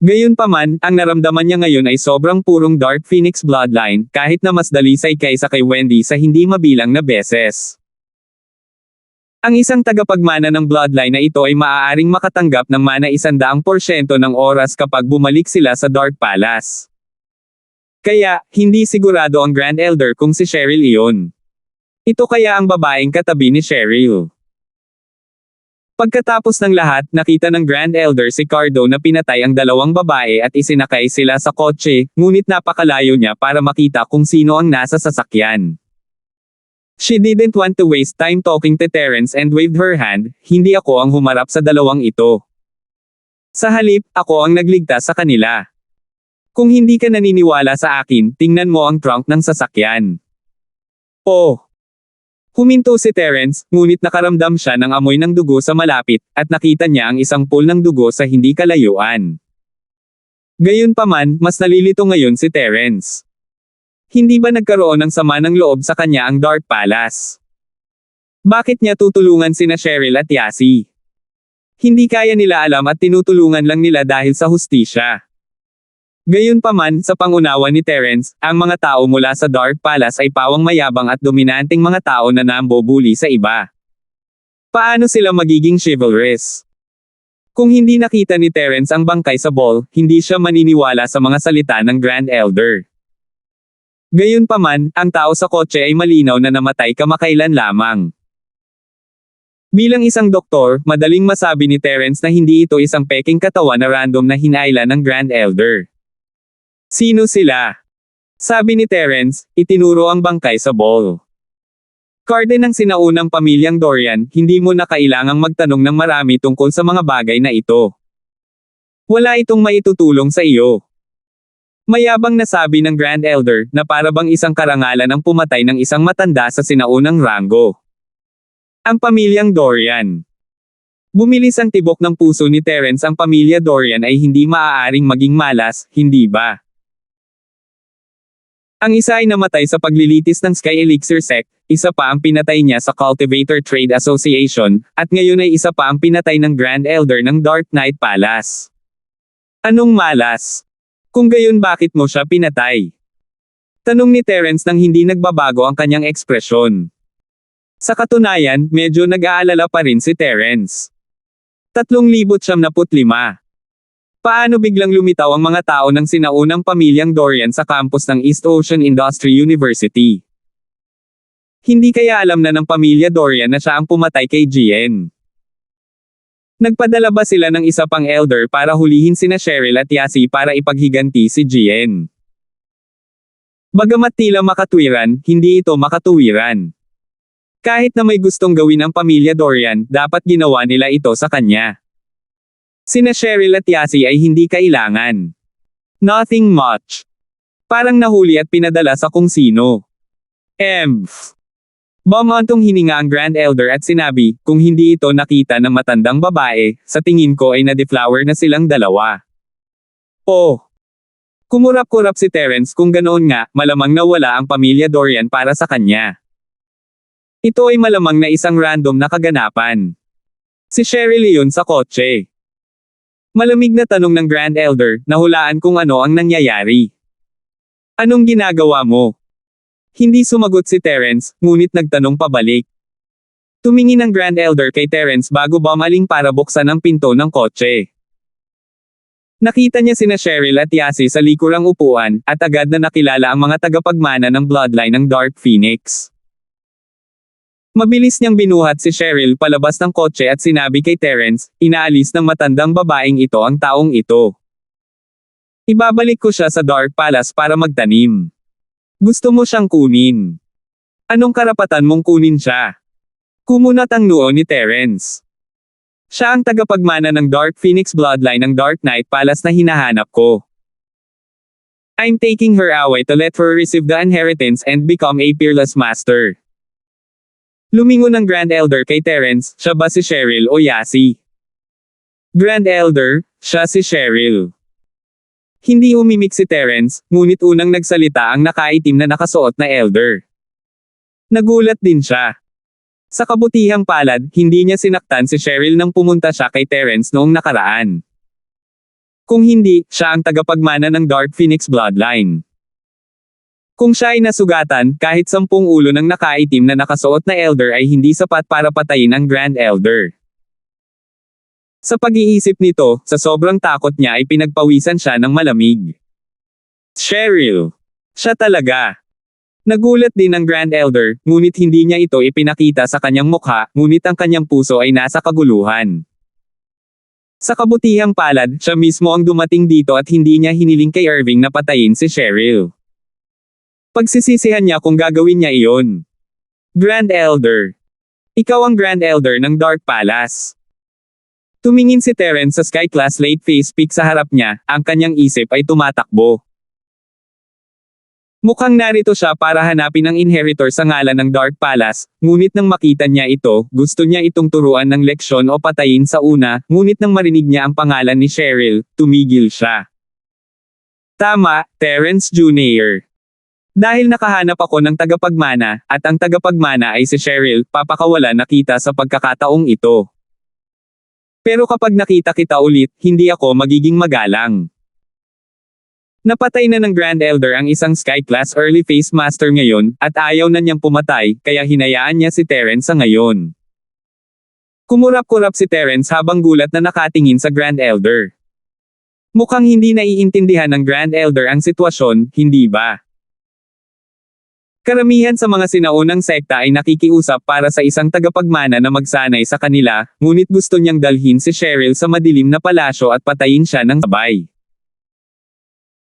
Gayunpaman, ang naramdaman niya ngayon ay sobrang purong Dark Phoenix bloodline, kahit na mas dalisay kaysa kay Wendy sa hindi mabilang na beses. Ang isang tagapagmana ng bloodline na ito ay maaaring makatanggap ng mana 100% ng oras kapag bumalik sila sa Dark Palace. Kaya, hindi sigurado ang Grand Elder kung si Cheryl iyon. Ito kaya ang babaeng katabi ni Cheryl. Pagkatapos ng lahat, nakita ng Grand Elder si Cardo na pinatay ang dalawang babae at isinakay sila sa kotse, ngunit napakalayo niya para makita kung sino ang nasa sasakyan. She didn't want to waste time talking to Terence and waved her hand, hindi ako ang humarap sa dalawang ito. Sa halip, ako ang nagligtas sa kanila. Kung hindi ka naniniwala sa akin, tingnan mo ang trunk ng sasakyan. Oh! Huminto si Terence, ngunit nakaramdam siya ng amoy ng dugo sa malapit, at nakita niya ang isang pool ng dugo sa hindi kalayuan. Gayunpaman, mas nalilito ngayon si Terence. Hindi ba nagkaroon ng sama ng loob sa kanya ang Dark Palace? Bakit niya tutulungan sina Cheryl at Yasi? Hindi kaya nila alam at tinutulungan lang nila dahil sa hustisya. Gayunpaman, sa pangunawa ni Terence, ang mga tao mula sa Dark Palace ay pawang mayabang at dominanteng mga tao na nambubuli sa iba. Paano sila magiging chivalrous? Kung hindi nakita ni Terence ang bangkay sa ball, hindi siya maniniwala sa mga salita ng Grand Elder. Gayunpaman, ang tao sa kotse ay malinaw na namatay kamakailan lamang. Bilang isang doktor, madaling masabi ni Terence na hindi ito isang peking katawan na random na hinayla ng Grand Elder. Sino sila? Sabi ni Terence, itinuro ang bangkay sa ball. Carde ng sinaunang pamilyang Dorian, hindi mo na kailangang magtanong ng marami tungkol sa mga bagay na ito. Wala itong maitutulong sa iyo. Mayabang na sabi ng Grand Elder, na para bang isang karangalan ang pumatay ng isang matanda sa sinaunang ranggo. Ang pamilyang Dorian. Bumilis ang tibok ng puso ni Terence. Ang pamilya Dorian ay hindi maaaring maging malas, hindi ba? Ang isa ay namatay sa paglilitis ng Sky Elixir Sect, isa pa ang pinatay niya sa Cultivator Trade Association, at ngayon ay isa pa ang pinatay ng Grand Elder ng Dark Knight Palace. Anong malas? Kung gayon bakit mo siya pinatay? Tanong ni Terence nang hindi nagbabago ang kanyang ekspresyon. Sa katunayan, medyo nag-aalala pa rin si Terence. 3,905. Paano biglang lumitaw ang mga tao ng sinaunang pamilyang Dorian sa campus ng East Ocean Industry University? Hindi kaya alam na ng pamilya Dorian na siya ang pumatay kay Gien? Nagpadala ba sila ng isa pang elder para hulihin sina Cheryl at Yasi para ipaghiganti si Gien? Bagamat tila makatwiran, hindi ito makatuwiran. Kahit na may gustong gawin ang pamilya Dorian, dapat ginawa nila ito sa kanya. Sina Cheryl at Yasi ay hindi kailangan. Nothing much. Parang nahuli at pinadala sa kung sino. Bumantong hininga ang Grand Elder at sinabi, kung hindi ito nakita ng matandang babae, sa tingin ko ay na-deflower na silang dalawa. Oh! Kumurap-kurap si Terence. Kung ganoon nga, malamang nawala ang pamilya Dorian para sa kanya. Ito ay malamang na isang random na kaganapan. Si Cheryl iyon sa kotse. Malamig na tanong ng Grand Elder, nahulaan kung ano ang nangyayari. Anong ginagawa mo? Hindi sumagot si Terence, ngunit nagtanong pabalik. Tumingin ang Grand Elder kay Terence bago bumaling para buksan ang pinto ng kotse. Nakita niya sina Cheryl at Yasi sa likurang upuan, at agad na nakilala ang mga tagapagmana ng bloodline ng Dark Phoenix. Mabilis niyang binuhat si Cheryl palabas ng kotse at sinabi kay Terence, inaalis ng matandang babaeng ito ang taong ito. Ibabalik ko siya sa Dark Palace para magtanim. Gusto mo siyang kunin? Anong karapatan mong kunin siya? Kumunat ang noo ni Terence. Siya ang tagapagmana ng Dark Phoenix bloodline ng Dark Knight Palace na hinahanap ko. I'm taking her away to let her receive the inheritance and become a peerless master. Lumingon ang Grand Elder kay Terence, siya ba si Cheryl o Yasi? Grand Elder, siya si Cheryl. Hindi umimik si Terence, ngunit unang nagsalita ang nakaitim na nakasuot na Elder. Nagulat din siya. Sa kabutihang palad, hindi niya sinaktan si Cheryl nang pumunta siya kay Terence noong nakaraan. Kung hindi, siya ang tagapagmana ng Dark Phoenix Bloodline. Kung siya ay nasugatan, kahit 10 ulo ng nakaitim na nakasuot na Elder ay hindi sapat para patayin ang Grand Elder. Sa pag-iisip nito, sa sobrang takot niya ay pinagpawisan siya ng malamig. Cheryl. Siya talaga. Nagulat din ang Grand Elder, ngunit hindi niya ito ipinakita sa kanyang mukha, ngunit ang kanyang puso ay nasa kaguluhan. Sa kabutihang palad, siya mismo ang dumating dito at hindi niya hiniling kay Irving na patayin si Cheryl. Pagsisisihan niya kung gagawin niya iyon. Grand Elder. Ikaw ang Grand Elder ng Dark Palace. Tumingin si Terence sa sky-class late face peak sa harap niya, ang kanyang isip ay tumatakbo. Mukhang narito siya para hanapin ang inheritor sa ngalan ng Dark Palace, ngunit nang makita niya ito, gusto niya itong turuan ng leksyon o patayin sa una, ngunit nang marinig niya ang pangalan ni Cheryl, tumigil siya. Tama, Terence Jr. Dahil nakahanap ako ng tagapagmana, at ang tagapagmana ay si Cheryl, papakawala na kita sa pagkakataong ito. Pero kapag nakita kita ulit, hindi ako magiging magalang. Napatay na ng Grand Elder ang isang Sky-class Early Phase Master ngayon, at ayaw na niyang pumatay, kaya hinayaan niya si Terence sa ngayon. Kumurap-kurap si Terence habang gulat na nakatingin sa Grand Elder. Mukhang hindi naiintindihan ng Grand Elder ang sitwasyon, hindi ba? Karamihan sa mga sinaunang sekta ay nakikiusap para sa isang tagapagmana na magsanay sa kanila, ngunit gusto niyang dalhin si Cheryl sa madilim na palasyo at patayin siya ng sabay.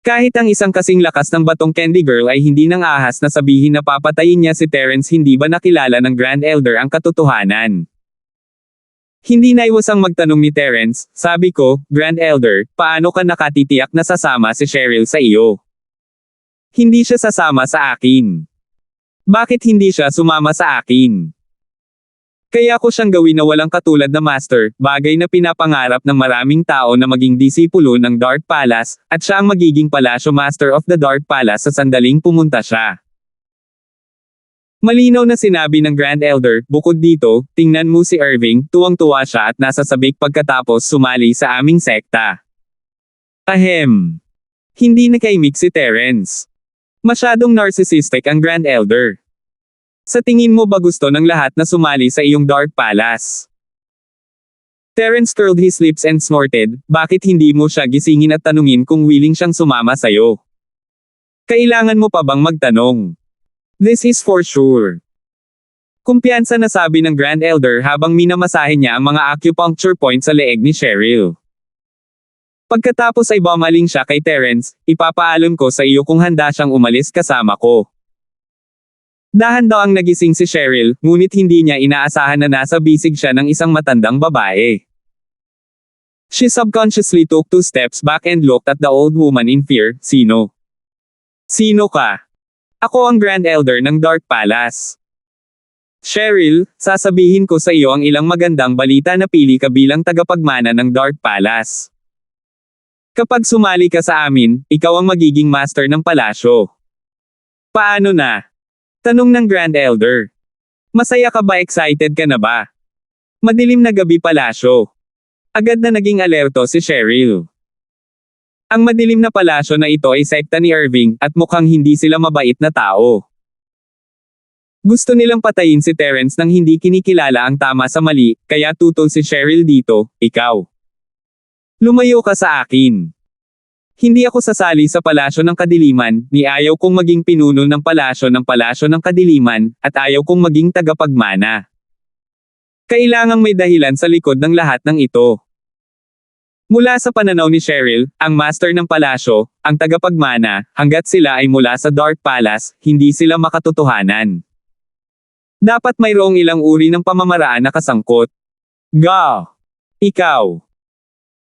Kahit ang isang kasing lakas ng batong Candy Girl ay hindi nang ahas na sabihin na papatayin niya si Terence, hindi ba nakilala ng Grand Elder ang katotohanan? Hindi naiwasang magtanong ni Terence, sabi ko, Grand Elder, paano ka nakatitiyak na sasama si Cheryl sa iyo? Hindi siya sasama sa akin. Bakit hindi siya sumama sa akin? Kaya ko siyang gawin na walang katulad na master, bagay na pinapangarap ng maraming tao na maging disipulo ng Dark Palace, at siya ang magiging palasyo master of the Dark Palace sa sandaling pumunta siya. Malinaw na sinabi ng Grand Elder, bukod dito, tingnan mo si Irving, tuwang-tuwa siya at nasa sabik pagkatapos sumali sa aming sekta. Ahem. Hindi nakaimik si Terence. Masyadong narcissistic ang Grand Elder. Sa tingin mo ba gusto ng lahat na sumali sa iyong Dark Palace? Terence curled his lips and snorted, bakit hindi mo siya gisingin at tanungin kung willing siyang sumama sa'yo? Kailangan mo pa bang magtanong? This is for sure. Kumpiyansa na sabi ng Grand Elder habang minamasahe niya ang mga acupuncture points sa leeg ni Cheryl. Pagkatapos ay bumaling siya kay Terence, ipapaalam ko sa iyo kung handa siyang umalis kasama ko. Dahan-dahang nagising si Cheryl, ngunit hindi niya inaasahan na nasa bisig siya ng isang matandang babae. She subconsciously took 2 steps back and looked at the old woman in fear. Sino? Sino ka? Ako ang Grand Elder ng Dark Palace. Cheryl, sasabihin ko sa iyo ang ilang magandang balita na pili ka bilang tagapagmana ng Dark Palace. Kapag sumali ka sa amin, ikaw ang magiging master ng palasyo. Paano na? Tanong ng Grand Elder. Masaya ka ba, excited ka na ba? Madilim na gabi palasyo. Agad na naging alerto si Cheryl. Ang madilim na palasyo na ito ay sekta ni Irving, at mukhang hindi sila mabait na tao. Gusto nilang patayin si Terence nang hindi kinikilala ang tama sa mali, kaya tutol si Cheryl dito, ikaw. Lumayo ka sa akin. Hindi ako sasali sa palasyo ng kadiliman, ni ayaw kong maging pinuno ng palasyo ng kadiliman, at ayaw kong maging tagapagmana. Kailangang may dahilan sa likod ng lahat ng ito. Mula sa pananaw ni Cheryl, ang master ng palasyo, ang tagapagmana, hanggat sila ay mula sa Dark Palace, hindi sila makatotohanan. Dapat mayroong ilang uri ng pamamaraan na kasangkot. Ikaw.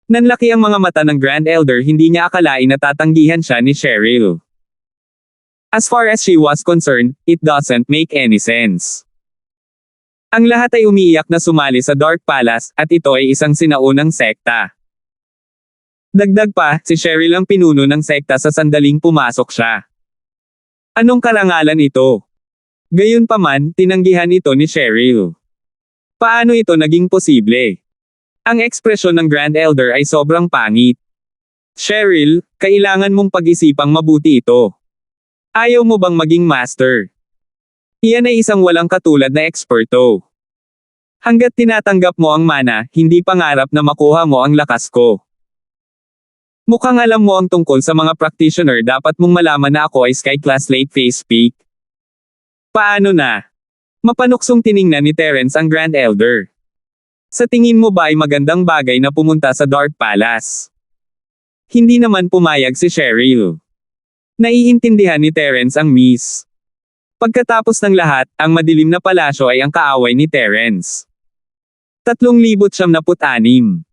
Nanlaki ang mga mata ng Grand Elder, hindi niya akalain na tatanggihan siya ni Cheryl. As far as she was concerned, it doesn't make any sense. Ang lahat ay umiiyak na sumali sa Dark Palace, at ito ay isang sinaunang sekta. Dagdag pa, si Cheryl ang pinuno ng sekta sa sandaling pumasok siya. Anong karangalan ito? Gayunpaman, tinanggihan ito ni Cheryl. Paano ito naging posible? Ang ekspresyon ng Grand Elder ay sobrang pangit. Cheryl, kailangan mong pag-isipang mabuti ito. Ayaw mo bang maging master? Iyan ay isang walang katulad na eksperto. Hanggat tinatanggap mo ang mana, hindi pangarap na makuha mo ang lakas ko. Mukhang alam mo ang tungkol sa mga practitioner, dapat mong malaman na ako ay Sky Class Late Phase Peak. Paano na? Mapanuksong tiningnan ni Terence ang Grand Elder. Sa tingin mo ba ay magandang bagay na pumunta sa Dark Palace? Hindi naman pumayag si Cheryl. Naiintindihan ni Terence ang miss. Pagkatapos ng lahat, ang madilim na palasyo ay ang kaaway ni Terence. 3,996.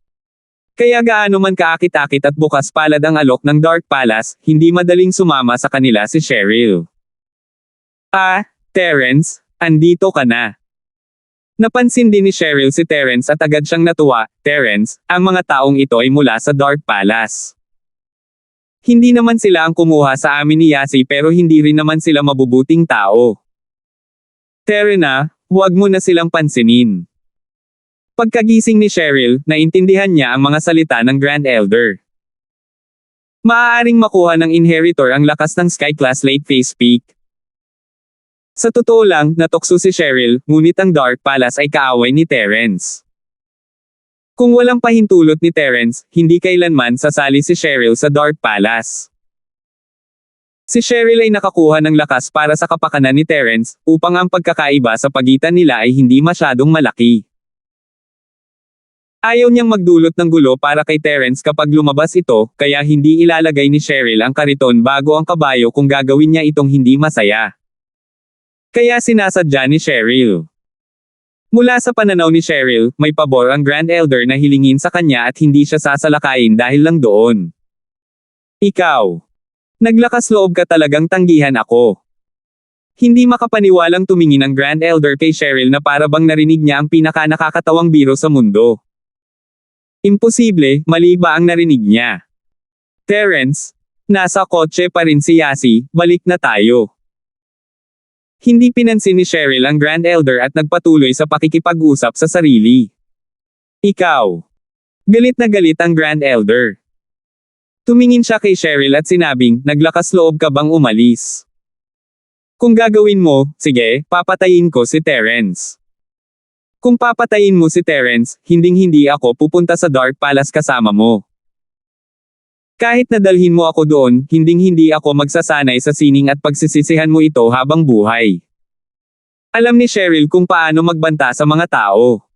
Kaya gaano man kaakit-akit at bukas palad ang alok ng Dark Palace, hindi madaling sumama sa kanila si Cheryl. Ah, Terence, andito ka na. Napansin din ni Cheryl si Terence at agad siyang natuwa. Terence, ang mga taong ito ay mula sa Dark Palace. Hindi naman sila ang kumuha sa amin ni Yasi, pero hindi rin naman sila mabubuting tao. Terena, huwag mo na silang pansinin. Pagkagising ni Cheryl, naintindihan niya ang mga salita ng Grand Elder. Maaaring makuha ng inheritor ang lakas ng Sky Class Late Phase Peak. Sa totoo lang, natukso si Cheryl, ngunit ang Dark Palace ay kaaway ni Terence. Kung walang pahintulot ni Terence, hindi kailanman sasali si Cheryl sa Dark Palace. Si Cheryl ay nakakuha ng lakas para sa kapakanan ni Terence, upang ang pagkakaiba sa pagitan nila ay hindi masyadong malaki. Ayaw niyang magdulot ng gulo para kay Terence kapag lumabas ito, kaya hindi ilalagay ni Cheryl ang kariton bago ang kabayo kung gagawin niya itong hindi masaya. Kaya sinasadya ni Cheryl. Mula sa pananaw ni Cheryl, may pabor ang Grand Elder na hilingin sa kanya at hindi siya sasalakayin dahil lang doon. Ikaw. Naglakas loob ka talagang tanggihan ako. Hindi makapaniwalang tumingin ang Grand Elder kay Cheryl na para bang narinig niya ang pinaka-nakakatawang biro sa mundo. Imposible, mali ba ang narinig niya? Terence, nasa kotse pa rin si Yasi, balik na tayo. Hindi pinansin ni Cheryl ang Grand Elder at nagpatuloy sa pakikipag-usap sa sarili. Ikaw. Galit na galit ang Grand Elder. Tumingin siya kay Cheryl at sinabing, naglakas loob ka bang umalis? Kung gagawin mo, sige, papatayin ko si Terence. Kung papatayin mo si Terence, hinding-hindi ako pupunta sa Dark Palace kasama mo. Kahit nadalhin mo ako doon, hinding-hindi ako magsasanay sa sining at pagsisisihan mo ito habang buhay. Alam ni Cheryl kung paano magbanta sa mga tao.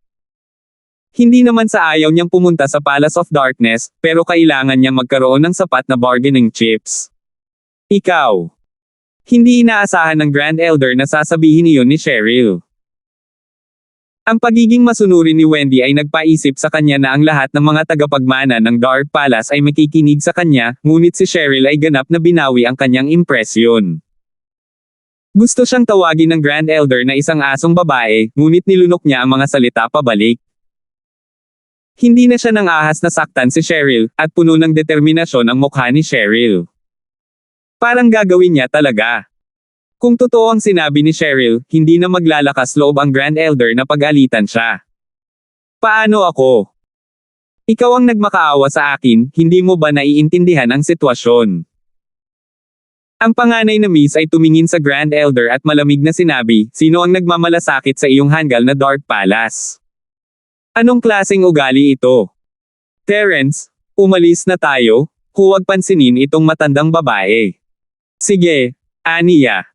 Hindi naman sa ayaw niyang pumunta sa Palace of Darkness, pero kailangan niyang magkaroon ng sapat na bargaining chips. Ikaw. Hindi inaasahan ng Grand Elder na sasabihin iyon ni Cheryl. Ang pagiging masunurin ni Wendy ay nagpaisip sa kanya na ang lahat ng mga tagapagmana ng Dark Palace ay makikinig sa kanya, ngunit si Cheryl ay ganap na binawi ang kanyang impresyon. Gusto siyang tawagin ng Grand Elder na isang asong babae, ngunit nilunok niya ang mga salita pabalik. Hindi na siya nang ahas na saktan si Cheryl, at puno ng determinasyon ang mukha ni Cheryl. Parang gagawin niya talaga. Kung totoo ang sinabi ni Cheryl, hindi na maglalakas loob ang Grand Elder na pag-alitan siya. Paano ako? Ikaw ang nagmakaawa sa akin, hindi mo ba naiintindihan ang sitwasyon? Ang panganay na Miss ay tumingin sa Grand Elder at malamig na sinabi, sino ang nagmamalasakit sa iyong hanggal na Dark Palace? Anong klaseng ugali ito? Terence, umalis na tayo, huwag pansinin itong matandang babae. Sige, Aniya.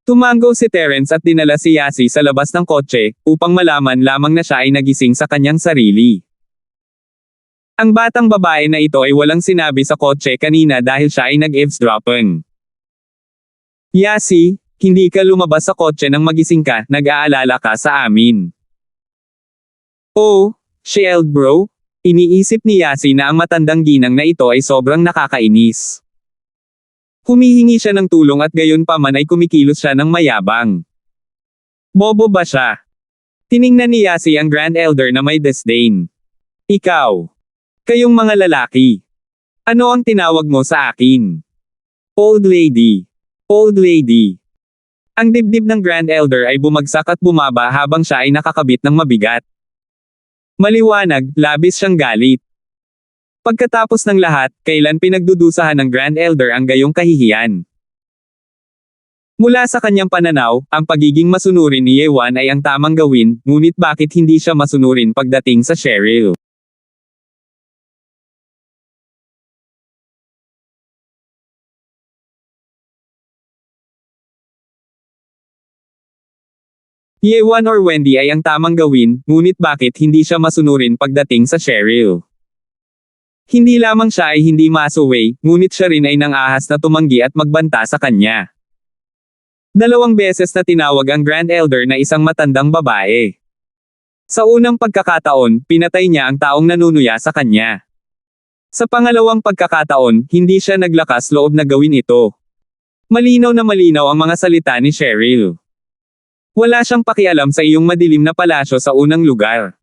Tumango si Terence at dinala si Yasi sa labas ng kotse, upang malaman lamang na siya ay nagising sa kanyang sarili. Ang batang babae na ito ay walang sinabi sa kotse kanina dahil siya ay nag-eavesdropping. Yasi, hindi ka lumabas sa kotse nang magising ka, nag-aalala ka sa amin. Oh, Shield bro? Anong nangyari? Bakit ka nag-iiyak? Tumanggo si Yasi at tinanong kung bakit siya ay nag-iiyak. Yasi, hindi ka lumabas sa kotse nang magising ka, nag-aalala ka sa amin. Iniisip ni Yasi na ang matandang ginang na ito ay sobrang nakakainis. Humihingi siya ng tulong at gayon pa man ay kumikilos siya ng mayabang. Bobo ba siya? Tiningnan ni Yasi ang Grand Elder na may disdain. Ikaw. Kayong mga lalaki. Ano ang tinawag mo sa akin? Old lady. Old lady. Ang dibdib ng Grand Elder ay bumagsak at bumaba habang siya ay nakakabit ng mabigat. Maliwanag, labis siyang galit. Pagkatapos ng lahat, kailan pinagdudusahan ng Grand Elder ang gayong kahihiyan? Mula sa kanyang pananaw, ang pagiging masunurin ni Yewan ay ang tamang gawin, ngunit bakit hindi siya masunurin pagdating sa Cheryl? Yewan or Wendy ay ang tamang gawin, ngunit bakit hindi siya masunurin pagdating sa Cheryl? Hindi lamang siya ay hindi masuway, ngunit siya rin ay nang-ahas na tumanggi at magbanta sa kanya. 2 beses na tinawag ang Grand Elder na isang matandang babae. Sa unang pagkakataon, pinatay niya ang taong nanunuya sa kanya. Sa pangalawang pagkakataon, hindi siya naglakas loob na gawin ito. Malinaw na malinaw ang mga salita ni Cheryl. Wala siyang pakialam sa iyong madilim na palasyo sa unang lugar.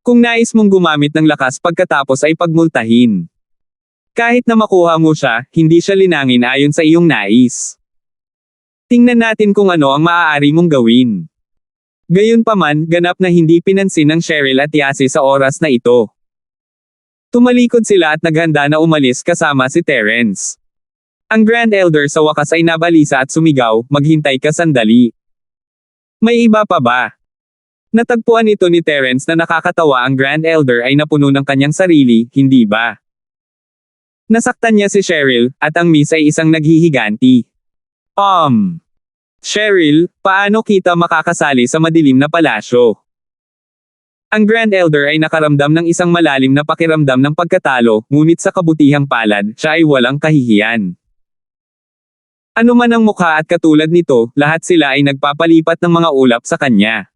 Kung nais mong gumamit ng lakas pagkatapos ay pagmultahin. Kahit na makuha mo siya, hindi siya linangin ayon sa iyong nais. Tingnan natin kung ano ang maaari mong gawin. Gayunpaman, ganap na hindi pinansin ng Cheryl at Yasi sa oras na ito. Tumalikod sila at naghanda na umalis kasama si Terence. Ang Grand Elder sa wakas ay nabalisa at sumigaw, "Maghintay ka sandali. May iba pa ba?" Natagpuan ito ni Terence na nakakatawa ang Grand Elder ay napuno ng kanyang sarili, hindi ba? Nasaktan niya si Cheryl, at ang Miss ay isang naghihiganti. Cheryl, paano kita makakasali sa madilim na palasyo? Ang Grand Elder ay nakaramdam ng isang malalim na pakiramdam ng pagkatalo, ngunit sa kabutihang palad, siya ay walang kahihiyan. Ano man ang mukha at katulad nito, lahat sila ay nagpapalipat ng mga ulap sa kanya.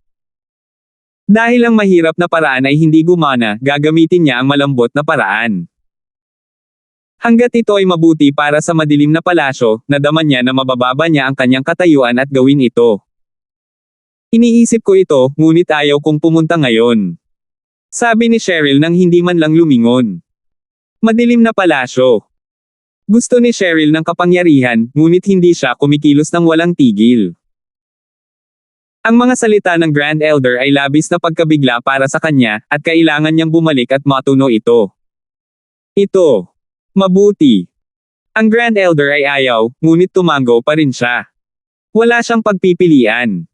Dahil ang mahirap na paraan ay hindi gumana, gagamitin niya ang malambot na paraan. Hanggat ito ay mabuti para sa madilim na palasyo, nadaman niya na mabababa niya ang kanyang katayuan at gawin ito. Iniisip ko ito, ngunit ayaw kong pumunta ngayon. Sabi ni Cheryl nang hindi man lang lumingon. Madilim na palasyo. Gusto ni Cheryl ng kapangyarihan, ngunit hindi siya kumikilos ng walang tigil. Ang mga salita ng Grand Elder ay labis na pagkabigla para sa kanya, at kailangan niyang bumalik at matuno ito. Ito. Mabuti. Ang Grand Elder ay ayaw, ngunit tumango pa rin siya. Wala siyang pagpipilian.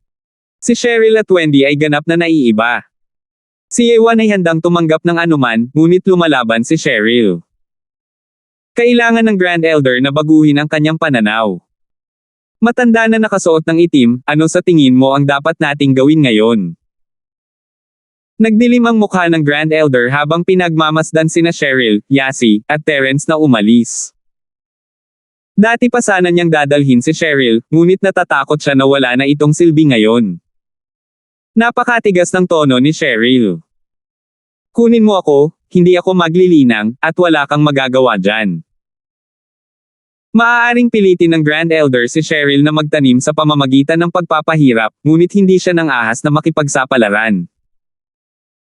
Si Cheryl at Wendy ay ganap na naiiba. Si Yewan ay handang tumanggap ng anuman, ngunit lumalaban si Cheryl. Kailangan ng Grand Elder na baguhin ang kanyang pananaw. Matanda na nakasuot ng itim, ano sa tingin mo ang dapat nating gawin ngayon? Nagdilim ang mukha ng Grand Elder habang pinagmamasdan sina Cheryl, Yasi, at Terence na umalis. Dati pa sana niyang dadalhin si Cheryl, ngunit natatakot siya na wala na itong silbi ngayon. Napakatigas ng tono ni Cheryl. Kunin mo ako, hindi ako maglilinang, at wala kang magagawa dyan. Maaaring pilitin ng Grand Elder si Cheryl na magtanim sa pamamagitan ng pagpapahirap, ngunit hindi siya nang ahas na makipagsapalaran.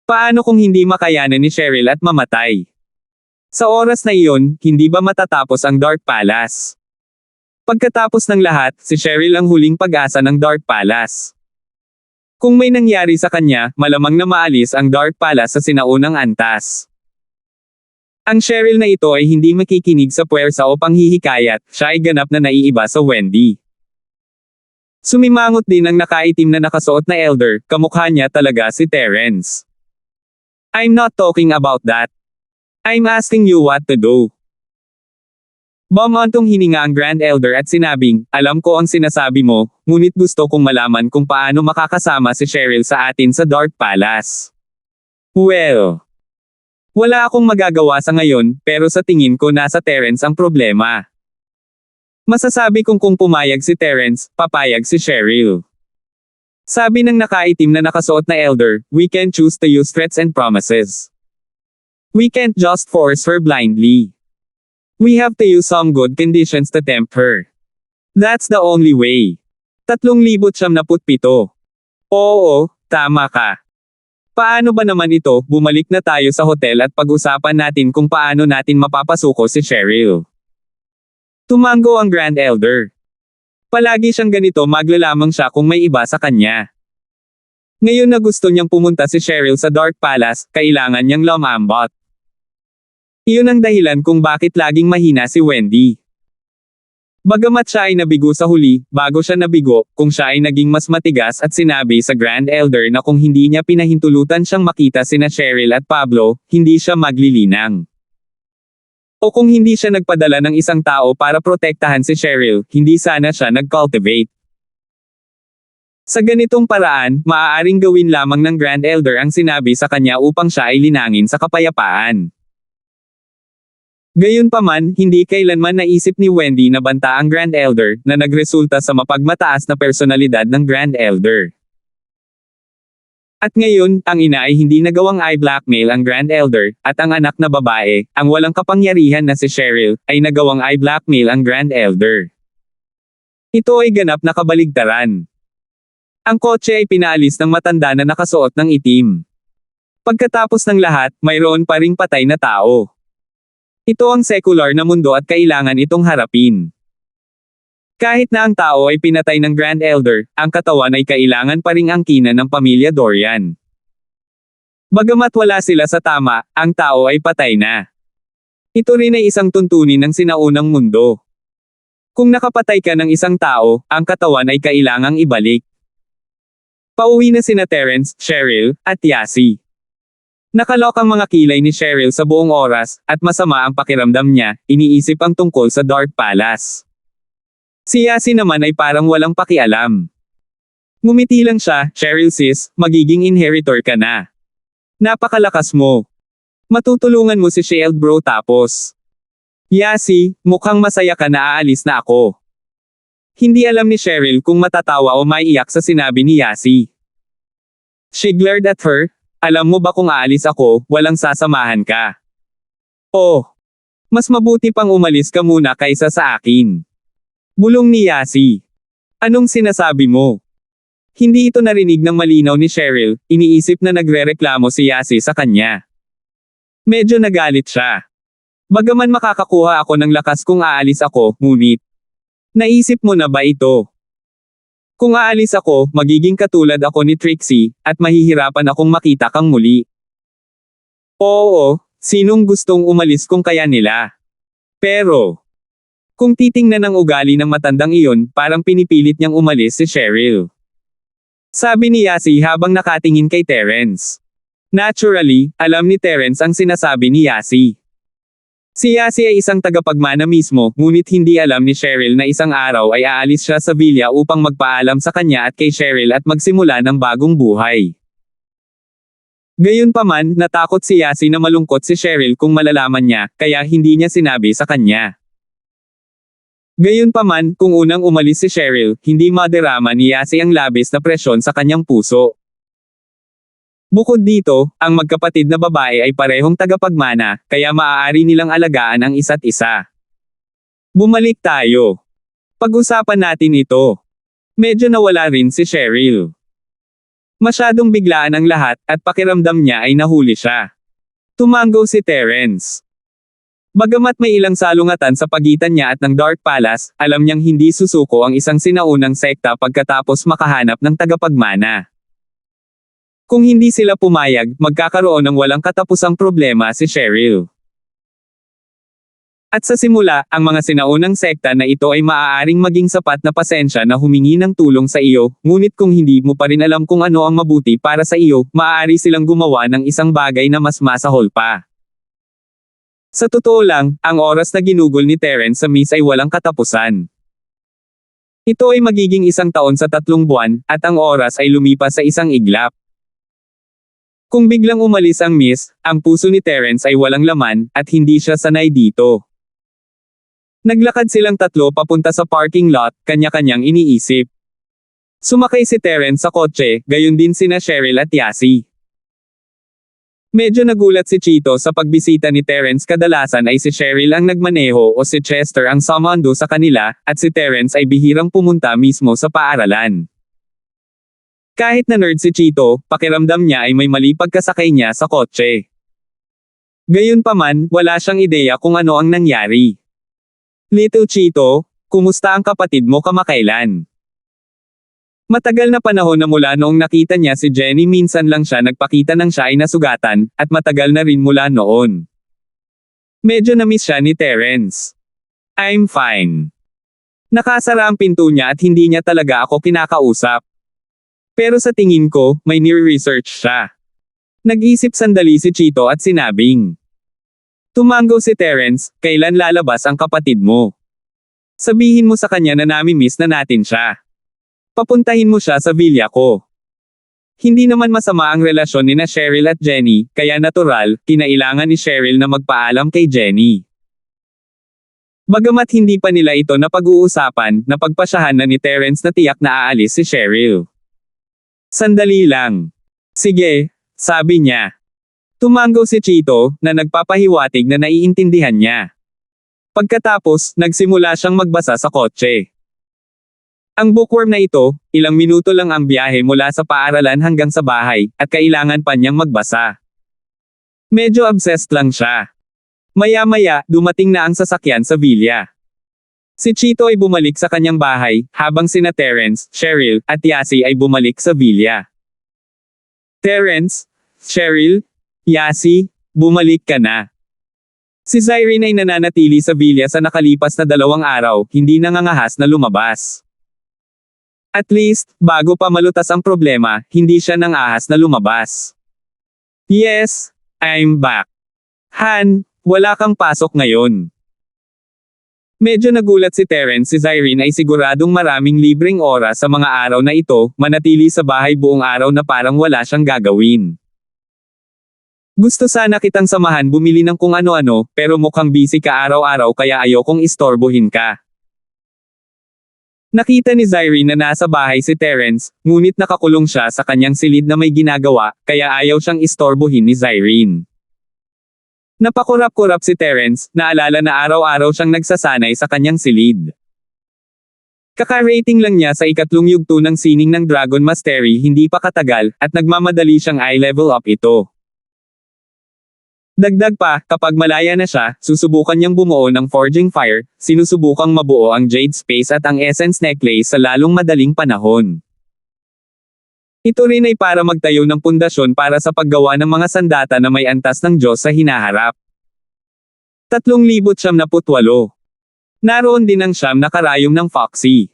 Paano kung hindi makayanan ni Cheryl at mamatay? Sa oras na iyon, hindi ba matatapos ang Dark Palace? Pagkatapos ng lahat, si Cheryl ang huling pag-asa ng Dark Palace. Kung may nangyari sa kanya, malamang na maalis ang Dark Palace sa sinaunang antas. Ang Cheryl na ito ay hindi makikinig sa puwersa o panghihikayat, siya ay ganap na naiiba sa Wendy. Sumimangot din ang nakaitim na nakasuot na elder, kamukha niya talaga si Terence. I'm not talking about that. I'm asking you what to do. Bumantong hininga ang Grand Elder at sinabing, alam ko ang sinasabi mo, ngunit gusto kong malaman kung paano makakasama si Cheryl sa atin sa Dark Palace. Well, wala akong magagawa sa ngayon, pero sa tingin ko nasa Terence ang problema. Masasabi kong kung pumayag si Terence, papayag si Cheryl. Sabi ng nakaitim na nakasuot na elder, we can choose to use threats and promises. We can't just force her blindly. We have to use some good conditions to tempt her. That's the only way. 3,077. Oo, tama ka. Paano ba naman ito? Bumalik na tayo sa hotel at pag-usapan natin kung paano natin mapapasuko si Cheryl. Tumango ang Grand Elder. Palagi siyang ganito, maglalamang siya kung may iba sa kanya. Ngayon na gusto niyang pumunta si Cheryl sa Dark Palace, kailangan niyang lumambot. Iyon ang dahilan kung bakit laging mahina si Wendy. Bagamat siya ay nabigo sa huli, bago siya nabigo, kung siya ay naging mas matigas at sinabi sa Grand Elder na kung hindi niya pinahintulutan siyang makita sina Cheryl at Pablo, hindi siya maglilinang. O kung hindi siya nagpadala ng isang tao para protektahan si Cheryl, hindi sana siya nag-cultivate. Sa ganitong paraan, maaaring gawin lamang ng Grand Elder ang sinabi sa kanya upang siya ay linangin sa kapayapaan. Gayunpaman, hindi kailanman naisip ni Wendy na banta ang Grand Elder, na nagresulta sa mapagmataas na personalidad ng Grand Elder. At ngayon, ang ina ay hindi nagawang i-blackmail ang Grand Elder, at ang anak na babae, ang walang kapangyarihan na si Cheryl, ay nagawang i-blackmail ang Grand Elder. Ito ay ganap na kabaligtaran. Ang kotse ay pinaalis ng matanda na nakasuot ng itim. Pagkatapos ng lahat, mayroon pa ring patay na tao. Ito ang sekular na mundo at kailangan itong harapin. Kahit na ang tao ay pinatay ng Grand Elder, ang katawan ay kailangan pa ring angkinan ng pamilya Dorian. Bagamat wala sila sa tama, ang tao ay patay na. Ito rin ay isang tuntunin ng sinaunang mundo. Kung nakapatay ka ng isang tao, ang katawan ay kailangang ibalik. Pauwi na sina Terence, Cheryl, at Yasi. Nakalok ang mga kilay ni Cheryl sa buong oras, at masama ang pakiramdam niya, iniisip ang tungkol sa Dark Palace. Si Yasi naman ay parang walang pakialam. Ngumiti lang siya, Cheryl sis, magiging inheritor ka na. Napakalakas mo. Matutulungan mo si Shield bro tapos. Yasi, mukhang masaya ka na aalis na ako. Hindi alam ni Cheryl kung matatawa o maiiyak sa sinabi ni Yasi. She glared at her. Alam mo ba kung aalis ako, walang sasamahan ka. Oh. Mas mabuti pang umalis ka muna kaysa sa akin. Bulong ni Yasi. Anong sinasabi mo? Hindi ito narinig ng malinaw ni Cheryl, iniisip na nagrereklamo si Yasi sa kanya. Medyo nagalit siya. Bagaman makakakuha ako ng lakas kung aalis ako, ngunit. Naisip mo na ba ito? Kung aalis ako, magiging katulad ako ni Trixie, at mahihirapan akong makita kang muli. Oo, sinong gustong umalis kung kaya nila? Pero, kung titingnan ang ugali ng matandang iyon, parang pinipilit niyang umalis si Cheryl. Sabi ni Yasi habang nakatingin kay Terence. Naturally, alam ni Terence ang sinasabi ni Yasi. Si Yasi ay isang tagapagmana mismo, ngunit hindi alam ni Cheryl na isang araw ay aalis siya sa villa upang magpaalam sa kanya at kay Cheryl at magsimula ng bagong buhay. Gayunpaman, natakot si Yasi na malungkot si Cheryl kung malalaman niya, kaya hindi niya sinabi sa kanya. Gayunpaman, kung unang umalis si Cheryl, hindi madarama ni Yasi ang labis na presyon sa kanyang puso. Bukod dito, ang magkapatid na babae ay parehong tagapagmana, kaya maaari nilang alagaan ang isa't isa. Bumalik tayo. Pag-usapan natin ito. Medyo nawala rin si Cheryl. Masyadong biglaan ang lahat, at pakiramdam niya ay nahuli siya. Tumango si Terence. Bagamat may ilang salungatan sa pagitan niya at ng Dark Palace, alam niyang hindi susuko ang isang sinaunang sekta pagkatapos makahanap ng tagapagmana. Kung hindi sila pumayag, magkakaroon ng walang katapusang problema si Cheryl. At sa simula, ang mga sinaunang sekta na ito ay maaaring maging sapat na pasensya na humingi ng tulong sa iyo, ngunit kung hindi mo pa rin alam kung ano ang mabuti para sa iyo, maaari silang gumawa ng isang bagay na mas masahol pa. Sa totoo lang, ang oras na ginugol ni Terence sa miss ay walang katapusan. Ito ay magiging 1 taon sa 3 buwan, at ang oras ay lumipas sa isang iglap. Kung biglang umalis ang miss, ang puso ni Terence ay walang laman, at hindi siya sanay dito. Naglakad silang tatlo papunta sa parking lot, kanya-kanyang iniisip. Sumakay si Terence sa kotse, gayon din sina Cheryl at Yasi. Medyo nagulat si Chito sa pagbisita ni Terence, kadalasan ay si Cheryl ang nagmaneho o si Chester ang sumando sa kanila, at si Terence ay bihirang pumunta mismo sa paaralan. Kahit na nerd si Chito, pakiramdam niya ay may mali pagkasakay niya sa kotse. Gayunpaman, wala siyang ideya kung ano ang nangyari. Little Chito, kumusta ang kapatid mo kamakailan? Matagal na panahon na mula noong nakita niya si Jenny, minsan lang siya nagpakita ng siya ay nasugatan, at matagal na rin mula noon. Medyo na-miss siya ni Terence. I'm fine. Nakasara ang pinto niya at hindi niya talaga ako kinakausap. Pero sa tingin ko, may nire-research siya. Nag-isip sandali si Chito at sinabing. Tumango si Terence, kailan lalabas ang kapatid mo? Sabihin mo sa kanya na nami-miss na natin siya. Papuntahin mo siya sa villa ko. Hindi naman masama ang relasyon ni Cheryl at Jenny, kaya natural, kinailangan ni Cheryl na magpaalam kay Jenny. Bagamat hindi pa nila ito napag-uusapan, napagpasyahan na ni Terence na tiyak na aalis si Cheryl. Sandali lang. Sige, sabi niya. Tumango si Chito, na nagpapahiwatig na naiintindihan niya. Pagkatapos, nagsimula siyang magbasa sa kotse. Ang bookworm na ito, ilang minuto lang ang biyahe mula sa paaralan hanggang sa bahay, at kailangan pa niyang magbasa. Medyo obsessed lang siya. Maya-maya, dumating na ang sasakyan sa villa. Si Chito ay bumalik sa kanyang bahay, habang sina Terence, Cheryl, at Yasi ay bumalik sa villa. Terence, Cheryl, Yasi, bumalik ka na. Si Zyrene ay nananatili sa villa sa nakalipas na 2 araw, hindi nangangahas na lumabas. At least, bago pa malutas ang problema, hindi siya nang ahas na lumabas. Yes, I'm back. Han, wala kang pasok ngayon. Medyo nagulat si Terence, si Zyrene ay siguradong maraming libreng oras sa mga araw na ito, manatili sa bahay buong araw na parang wala siyang gagawin. Gusto sana kitang samahan bumili ng kung ano-ano, pero mukhang busy ka araw-araw kaya ayokong istorbohin ka. Nakita ni Zyrene na nasa bahay si Terence, ngunit nakakulong siya sa kanyang silid na may ginagawa, kaya ayaw siyang istorbohin ni Zyrene. Napakurap-kurap si Terence, naalala na araw-araw siyang nagsasanay sa kanyang silid. Kaka-rating lang niya sa 3 yugto ng sining ng Dragon Mastery hindi pa katagal, at nagmamadali siyang i-level up ito. Dagdag pa, kapag malaya na siya, susubukan niyang bumuo ng Forging Fire, sinusubukang mabuo ang Jade Space at ang Essence Necklace sa lalong madaling panahon. Ito rin ay para magtayo ng pundasyon para sa paggawa ng mga sandata na may antas ng Diyos sa hinaharap. 3,978. Naroon din ang 9 na karayom ng Foxy.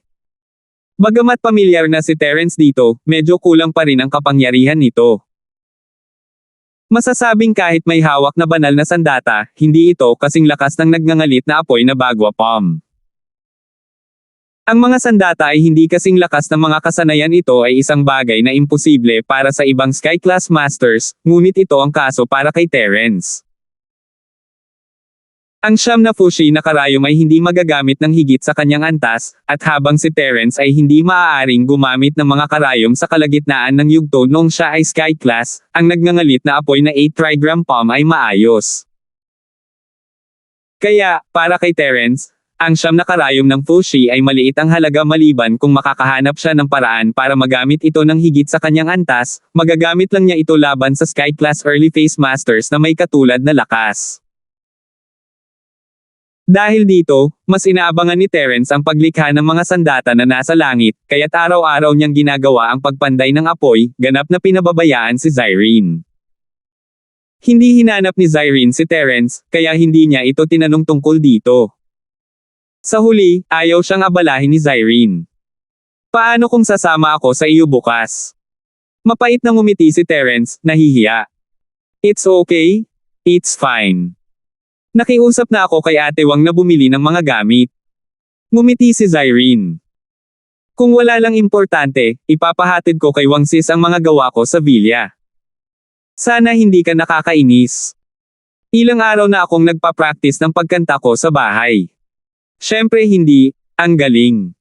Bagamat pamilyar na si Terence dito, medyo kulang pa rin ang kapangyarihan nito. Masasabing kahit may hawak na banal na sandata, hindi ito kasing lakas ng nagngangalit na apoy na Bagua Palm. Ang mga sandata ay hindi kasing lakas ng mga kasanayan, ito ay isang bagay na imposible para sa ibang Sky-class Masters, ngunit ito ang kaso para kay Terence. Ang 9 na Fushi na karayom ay hindi magagamit ng higit sa kanyang antas, at habang si Terence ay hindi maaaring gumamit ng mga karayom sa kalagitnaan ng yugto noong siya ay Sky Class, ang nagngangalit na apoy na 8 trigram palm ay maayos. Kaya, para kay Terence, ang 9 na karayom ng Fushi ay maliit ang halaga maliban kung makakahanap siya ng paraan para magamit ito ng higit sa kanyang antas, magagamit lang niya ito laban sa Sky Class Early Phase Masters na may katulad na lakas. Dahil dito, mas inaabangan ni Terence ang paglikha ng mga sandata na nasa langit, kaya't araw-araw niyang ginagawa ang pagpanday ng apoy, ganap na pinababayaan si Zyrene. Hindi hinanap ni Zyrene si Terence, kaya hindi niya ito tinanong tungkol dito. Sa huli, ayaw siyang abalahin ni Zyrene. Paano kung sasama ako sa iyo bukas? Mapait na ngumiti si Terence, nahihiya. It's okay. It's fine. Nakiusap na ako kay Ate Wang na bumili ng mga gamit. Ngumiti si Zyrene. Kung wala lang importante, ipapahatid ko kay Wang Sis ang mga gawa ko sa villa. Sana hindi ka nakakainis. Ilang araw na akong nagpa-practice ng pagkanta ko sa bahay. Syempre hindi, ang galing.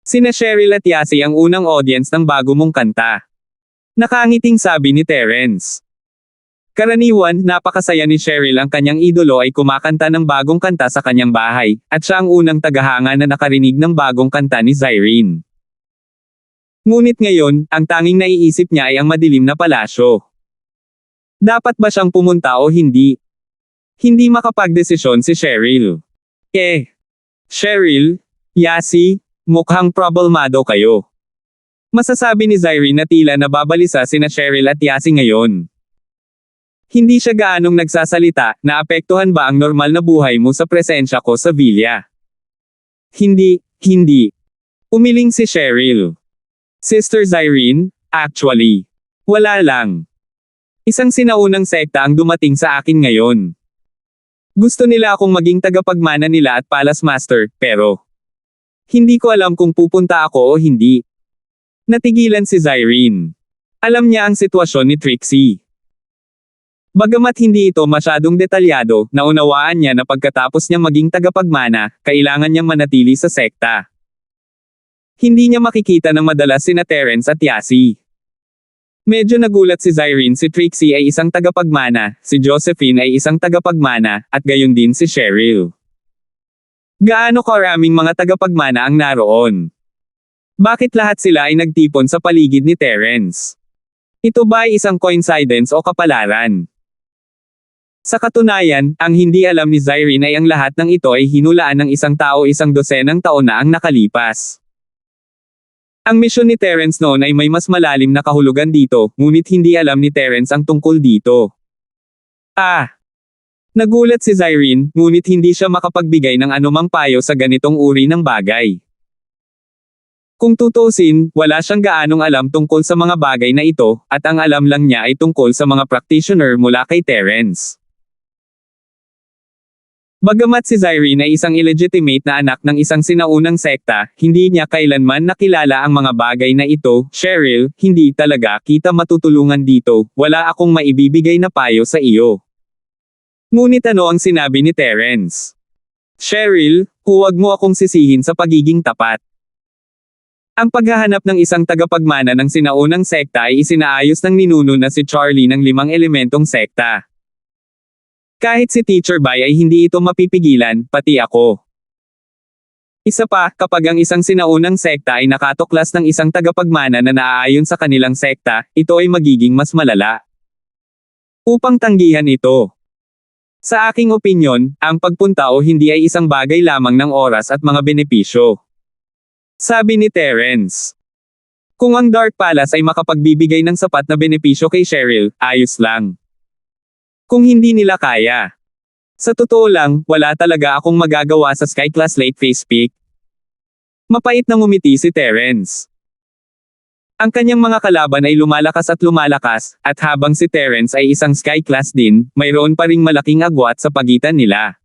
Sina Cheryl at Yasi ang unang audience ng bago mong kanta. Nakangiting sabi ni Terence. Karaniwan, napakasaya ni Cheryl ang kanyang idolo ay kumakanta ng bagong kanta sa kanyang bahay, at siya ang unang tagahanga na nakarinig ng bagong kanta ni Zyrene. Ngunit ngayon, ang tanging naiisip niya ay ang madilim na palasyo. Dapat ba siyang pumunta o hindi? Hindi makapagdesisyon si Cheryl. Cheryl, Yasi, mukhang problemado kayo. Masasabi ni Zyrene na tila nababalisa sina Cheryl at Yasi ngayon. Hindi siya gaanong nagsasalita, naapektuhan ba ang normal na buhay mo sa presensya ko sa villa? Hindi. Umiling si Cheryl. Sister Zyrene, actually. Wala lang. Isang sinaunang sekta ang dumating sa akin ngayon. Gusto nila akong maging tagapagmana nila at Palace Master, pero hindi ko alam kung pupunta ako o hindi. Natigilan si Zyrene. Alam niya ang sitwasyon ni Trixie. Bagamat hindi ito masyadong detalyado, naunawaan niya na pagkatapos niyang maging tagapagmana, kailangan niyang manatili sa sekta. Hindi niya makikita ng madalas sina Terence at Yasi. Medyo nagulat si Zyrene, si Trixie ay isang tagapagmana, si Josephine ay isang tagapagmana, at gayon din si Cheryl. Gaano karaming mga tagapagmana ang naroon? Bakit lahat sila ay nagtipon sa paligid ni Terence? Ito ba ay isang coincidence o kapalaran? Sa katunayan, ang hindi alam ni Zyrene ay ang lahat ng ito ay hinulaan ng isang tao 100 taon na ang nakalipas. Ang misyon ni Terence noon ay may mas malalim na kahulugan dito, ngunit hindi alam ni Terence ang tungkol dito. Nagulat si Zyrene, ngunit hindi siya makapagbigay ng anumang payo sa ganitong uri ng bagay. Kung tutuusin, wala siyang gaanong alam tungkol sa mga bagay na ito, at ang alam lang niya ay tungkol sa mga practitioner mula kay Terence. Bagamat si Zyrene ay isang illegitimate na anak ng isang sinaunang sekta, hindi niya kailanman nakilala ang mga bagay na ito. Cheryl, hindi talaga kita matutulungan dito, wala akong maibibigay na payo sa iyo. Ngunit ano ang sinabi ni Terence? Cheryl, huwag mo akong sisihin sa pagiging tapat. Ang paghahanap ng isang tagapagmana ng sinaunang sekta ay isinaayos ng ninuno na si Charlie ng 5 elementong sekta. Kahit si Teacher Bai ay hindi ito mapipigilan, pati ako. Isa pa, kapag ang isang sinaunang sekta ay nakatuklas ng isang tagapagmana na naaayon sa kanilang sekta, ito ay magiging mas malala. Upang tanggihan ito. Sa aking opinyon, ang pagpunta o hindi ay isang bagay lamang ng oras at mga benepisyo. Sabi ni Terence. Kung ang Dark Palace ay makapagbibigay ng sapat na benepisyo kay Cheryl, ayos lang. Kung hindi nila kaya. Sa totoo lang, wala talaga akong magagawa sa Sky Class Late Face Peak. Mapait na ngumiti si Terence. Ang kanyang mga kalaban ay lumalakas, at habang si Terence ay isang Sky Class din, mayroon pa ring malaking agwat sa pagitan nila.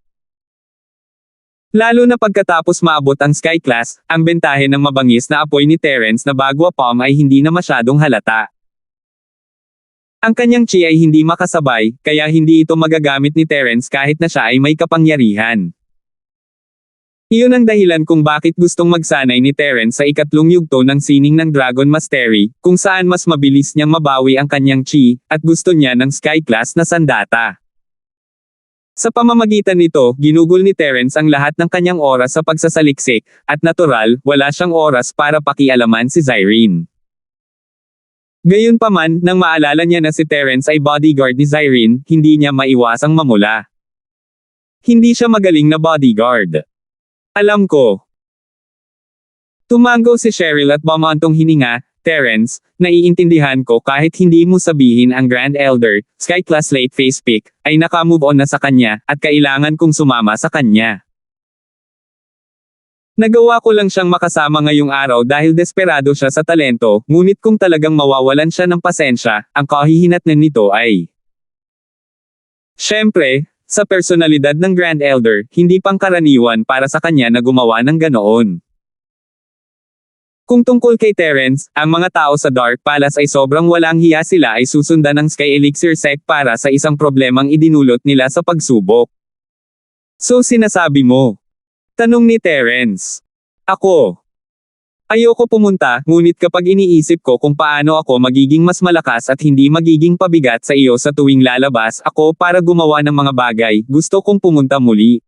Lalo na pagkatapos maabot ang Sky Class, ang bentahe ng mabangis na apoy ni Terence na bagwa palm ay hindi na masyadong halata. Ang kanyang chi ay hindi makasabay, kaya hindi ito magagamit ni Terence kahit na siya ay may kapangyarihan. Iyon ang dahilan kung bakit gustong magsanay ni Terence sa ikatlong yugto ng sining ng Dragon Mastery, kung saan mas mabilis niyang mabawi ang kanyang chi, at gusto niya ng Sky Class na sandata. Sa pamamagitan nito, ginugol ni Terence ang lahat ng kanyang oras sa pagsasaliksik, at natural, wala siyang oras para pakialaman si Zyrene. Gayunpaman, nang maalala niya na si Terence ay bodyguard ni Zyrene, hindi niya maiwasang mamula. Hindi siya magaling na bodyguard. Alam ko. Tumango si Cheryl at bumantong hininga. Terence, naiintindihan ko kahit hindi mo sabihin ang Grand Elder, Sky Class Late Face Peak, ay nakamove on na sa kanya, at kailangan kong sumama sa kanya. Nagawa ko lang siyang makasama ngayong araw dahil desperado siya sa talento, ngunit kung talagang mawawalan siya ng pasensya, ang kahihinatnan nito ay siyempre, sa personalidad ng Grand Elder, hindi pangkaraniwan para sa kanya na gumawa ng ganoon. Kung tungkol kay Terence, ang mga tao sa Dark Palace ay sobrang walang hiya, sila ay susundan ng Sky Elixir Sect para sa isang problemang idinulot nila sa pagsubok. So sinasabi mo? Tanong ni Terence. Ako. Ayoko pumunta, ngunit kapag iniisip ko kung paano ako magiging mas malakas at hindi magiging pabigat sa iyo sa tuwing lalabas ako para gumawa ng mga bagay, gusto kong pumunta muli.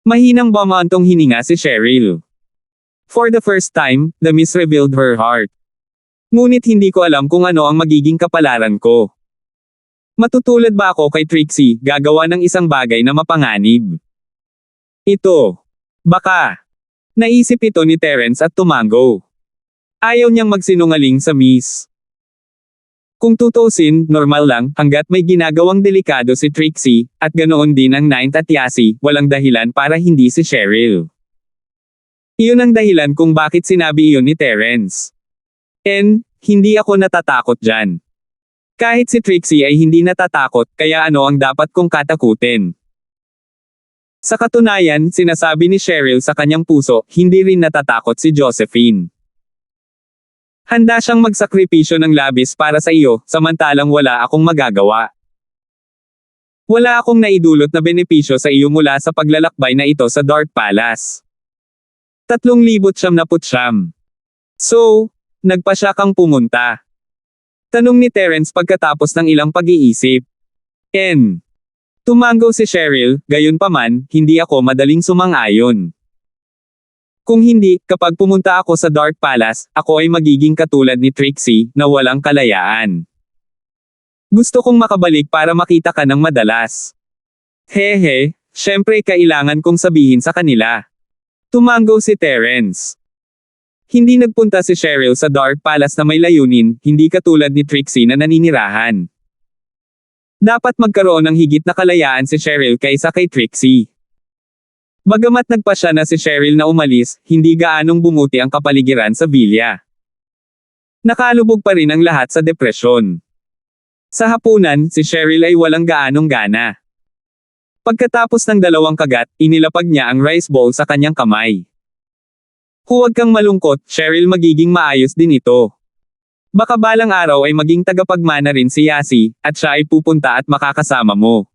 Mahinang bumantong hininga si Cheryl. For the first time, the miss revealed her heart. Ngunit hindi ko alam kung ano ang magiging kapalaran ko. Matutulad ba ako kay Trixie, gagawa ng isang bagay na mapanganib? Ito. Baka. Naisip ito ni Terence at tumango. Ayaw niyang magsinungaling sa miss. Kung tutuusin, normal lang, hanggat may ginagawang delikado si Trixie, at ganoon din ang Ninth at Yasi, walang dahilan para hindi si Cheryl. Iyon ang dahilan kung bakit sinabi iyon ni Terence. Hindi ako natatakot dyan. Kahit si Trixie ay hindi natatakot, kaya ano ang dapat kong katakutin? Sa katunayan, sinasabi ni Cheryl sa kanyang puso, hindi rin natatakot si Josephine. Handa siyang magsakripisyo ng labis para sa iyo, samantalang wala akong magagawa. Wala akong naidulot na benepisyo sa iyo mula sa paglalakbay na ito sa Dark Palace. 3,999. So, nagpa siya kang pumunta? Tanong ni Terence pagkatapos ng ilang pag-iisip. Tumango si Cheryl, gayunpaman, hindi ako madaling sumang-ayon. Kung hindi, kapag pumunta ako sa Dark Palace, ako ay magiging katulad ni Trixie, na walang kalayaan. Gusto kong makabalik para makita ka ng madalas. Hehe, syempre kailangan kong sabihin sa kanila. Tumango si Terence. Hindi nagpunta si Cheryl sa Dark Palace na may layunin, hindi katulad ni Trixie na naninirahan. Dapat magkaroon ng higit na kalayaan si Cheryl kaysa kay Trixie. Bagamat nagpasya na si Cheryl na umalis, hindi gaanong bumuti ang kapaligiran sa villa. Nakalubog pa rin ang lahat sa depresyon. Sa hapunan, si Cheryl ay walang gaanong gana. Pagkatapos ng 2 kagat, inilapag niya ang rice bowl sa kanyang kamay. Huwag kang malungkot, Cheryl, magiging maayos din ito. Baka balang araw ay maging tagapagmana rin si Yasi, at siya ay pupunta at makakasama mo.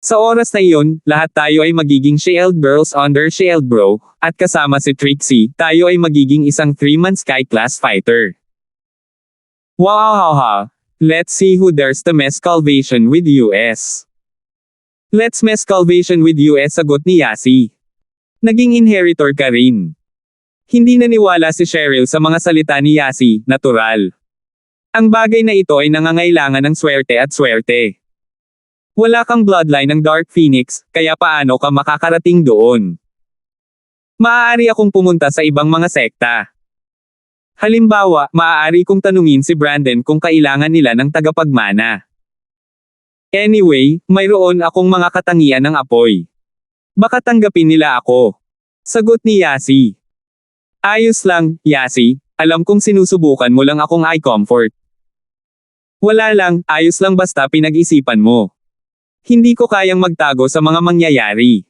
Sa oras na iyon, lahat tayo ay magiging Shield Girls under Shield Bro, at kasama si Trixie, tayo ay magiging isang 3-man Sky Class fighter. Wow! Let's see who dares to mess Calvation with US. Let's mess Calvation with US, sagot ni Yasi. Naging inheritor ka rin. Hindi naniwala si Cheryl sa mga salita ni Yasi, natural. Ang bagay na ito ay nangangailangan ng swerte at swerte. Wala kang bloodline ng Dark Phoenix, kaya paano ka makakarating doon? Maaari akong pumunta sa ibang mga sekta. Halimbawa, maaari kong tanungin si Brandon kung kailangan nila ng tagapagmana. Anyway, mayroon akong mga katangian ng apoy. Baka tanggapin nila ako. Sagot ni Yasi. Ayos lang, Yasi, alam kong sinusubukan mo lang akong i-comfort. Wala lang, ayos lang basta pinag-isipan mo. Hindi ko kayang magtago sa mga mangyayari.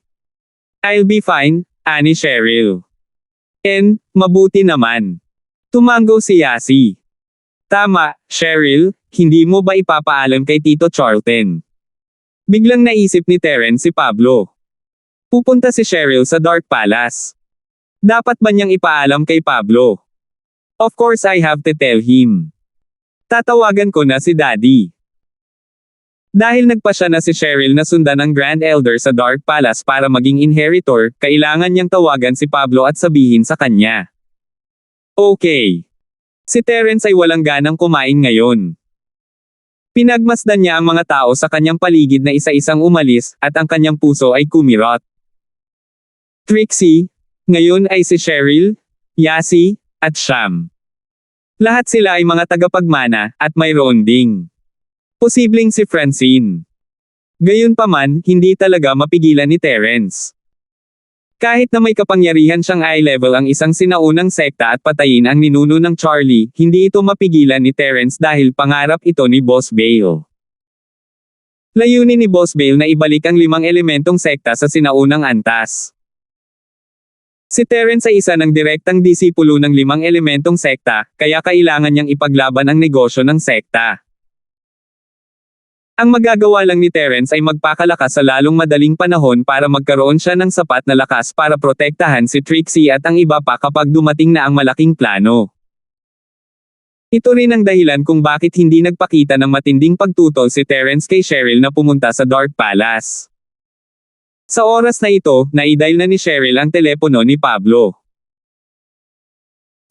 I'll be fine, ani Cheryl. Mabuti naman. Tumango si Yasi. Tama, Cheryl, hindi mo ba ipapaalam kay Tito Charlton? Biglang naisip ni Terence si Pablo. Pupunta si Cheryl sa Dark Palace. Dapat ba niyang ipaalam kay Pablo? Of course I have to tell him. Tatawagan ko na si Daddy. Dahil nagpasya na si Cheryl na sundan ang Grand Elder sa Dark Palace para maging inheritor, kailangan niyang tawagan si Pablo at sabihin sa kanya. Okay. Si Terence ay walang ganang kumain ngayon. Pinagmasdan niya ang mga tao sa kanyang paligid na isa-isang umalis, at ang kanyang puso ay kumirot. Trixie, ngayon ay si Cheryl, Yasi, at Sham. Lahat sila ay mga tagapagmana, at mayroon ding posibleng si Francine. Gayunpaman, hindi talaga mapigilan ni Terence. Kahit na may kapangyarihan siyang eye-level ang isang sinaunang sekta at patayin ang ninuno ng Charlie, hindi ito mapigilan ni Terence dahil pangarap ito ni Boss Bale. Layunin ni Boss Bale na ibalik ang 5 elementong sekta sa sinaunang antas. Si Terence ay isa ng direktang disipulo ng 5 elementong sekta, kaya kailangan niyang ipaglaban ang negosyo ng sekta. Ang magagawa lang ni Terence ay magpakalakas sa lalong madaling panahon para magkaroon siya ng sapat na lakas para protektahan si Trixie at ang iba pa kapag dumating na ang malaking plano. Ito rin ang dahilan kung bakit hindi nagpakita ng matinding pagtutol si Terence kay Cheryl na pumunta sa Dark Palace. Sa oras na ito, naidial na ni Cheryl ang telepono ni Pablo.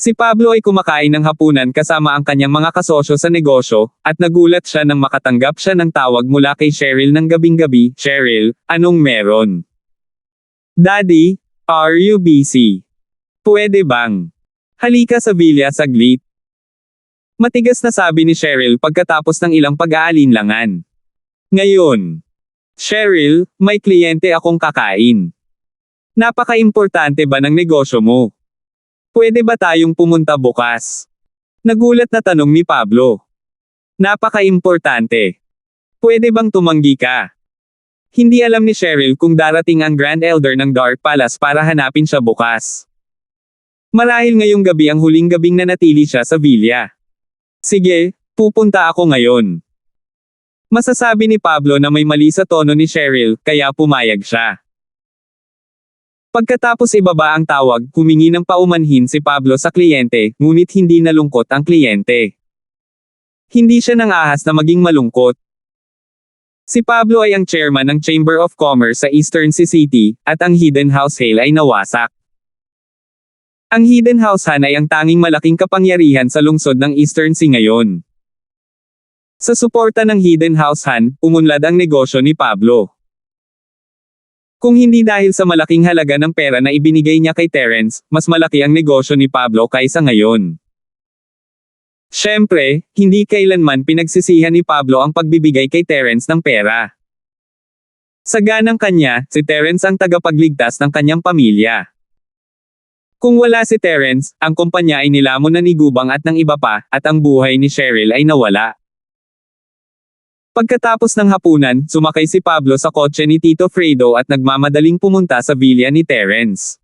Si Pablo ay kumakain ng hapunan kasama ang kanyang mga kasosyo sa negosyo, at nagulat siya nang makatanggap siya ng tawag mula kay Cheryl ng gabing-gabi. "Cheryl, anong meron?" "Daddy, are you busy? Pwede bang halika sa villa saglit?" Matigas na sabi ni Cheryl pagkatapos ng ilang pag-aalinlangan. "Ngayon, Cheryl, may kliyente akong kakain. Napaka-importante ba ng negosyo mo? Pwede ba tayong pumunta bukas?" Nagulat na tanong ni Pablo. "Napaka-importante. Pwede bang tumanggi ka?" Hindi alam ni Cheryl kung darating ang Grand Elder ng Dark Palace para hanapin siya bukas. Marahil ngayong gabi ang huling gabing nanatili siya sa villa. "Sige, pupunta ako ngayon." Masasabi ni Pablo na may mali sa tono ni Cheryl, kaya pumayag siya. Pagkatapos ibaba ang tawag, humingi ng paumanhin si Pablo sa kliyente, ngunit hindi nalungkot ang kliyente. Hindi siya nangahas na maging malungkot. Si Pablo ay ang chairman ng Chamber of Commerce sa Eastern City, at ang Hidden House Hale ay nawasak. Ang Hidden House Han ay ang tanging malaking kapangyarihan sa lungsod ng Eastern Sea ngayon. Sa suporta ng Hidden House Han, umunlad ang negosyo ni Pablo. Kung hindi dahil sa malaking halaga ng pera na ibinigay niya kay Terence, mas malaki ang negosyo ni Pablo kaysa ngayon. Siyempre, hindi kailanman pinagsisihan ni Pablo ang pagbibigay kay Terence ng pera. Sa ganang kanya, si Terence ang tagapagligtas ng kanyang pamilya. Kung wala si Terence, ang kumpanya ay nilamon na ni Gubang at ng iba pa, at ang buhay ni Cheryl ay nawala. Pagkatapos ng hapunan, sumakay si Pablo sa kotse ni Tito Fredo at nagmamadaling pumunta sa villa ni Terence.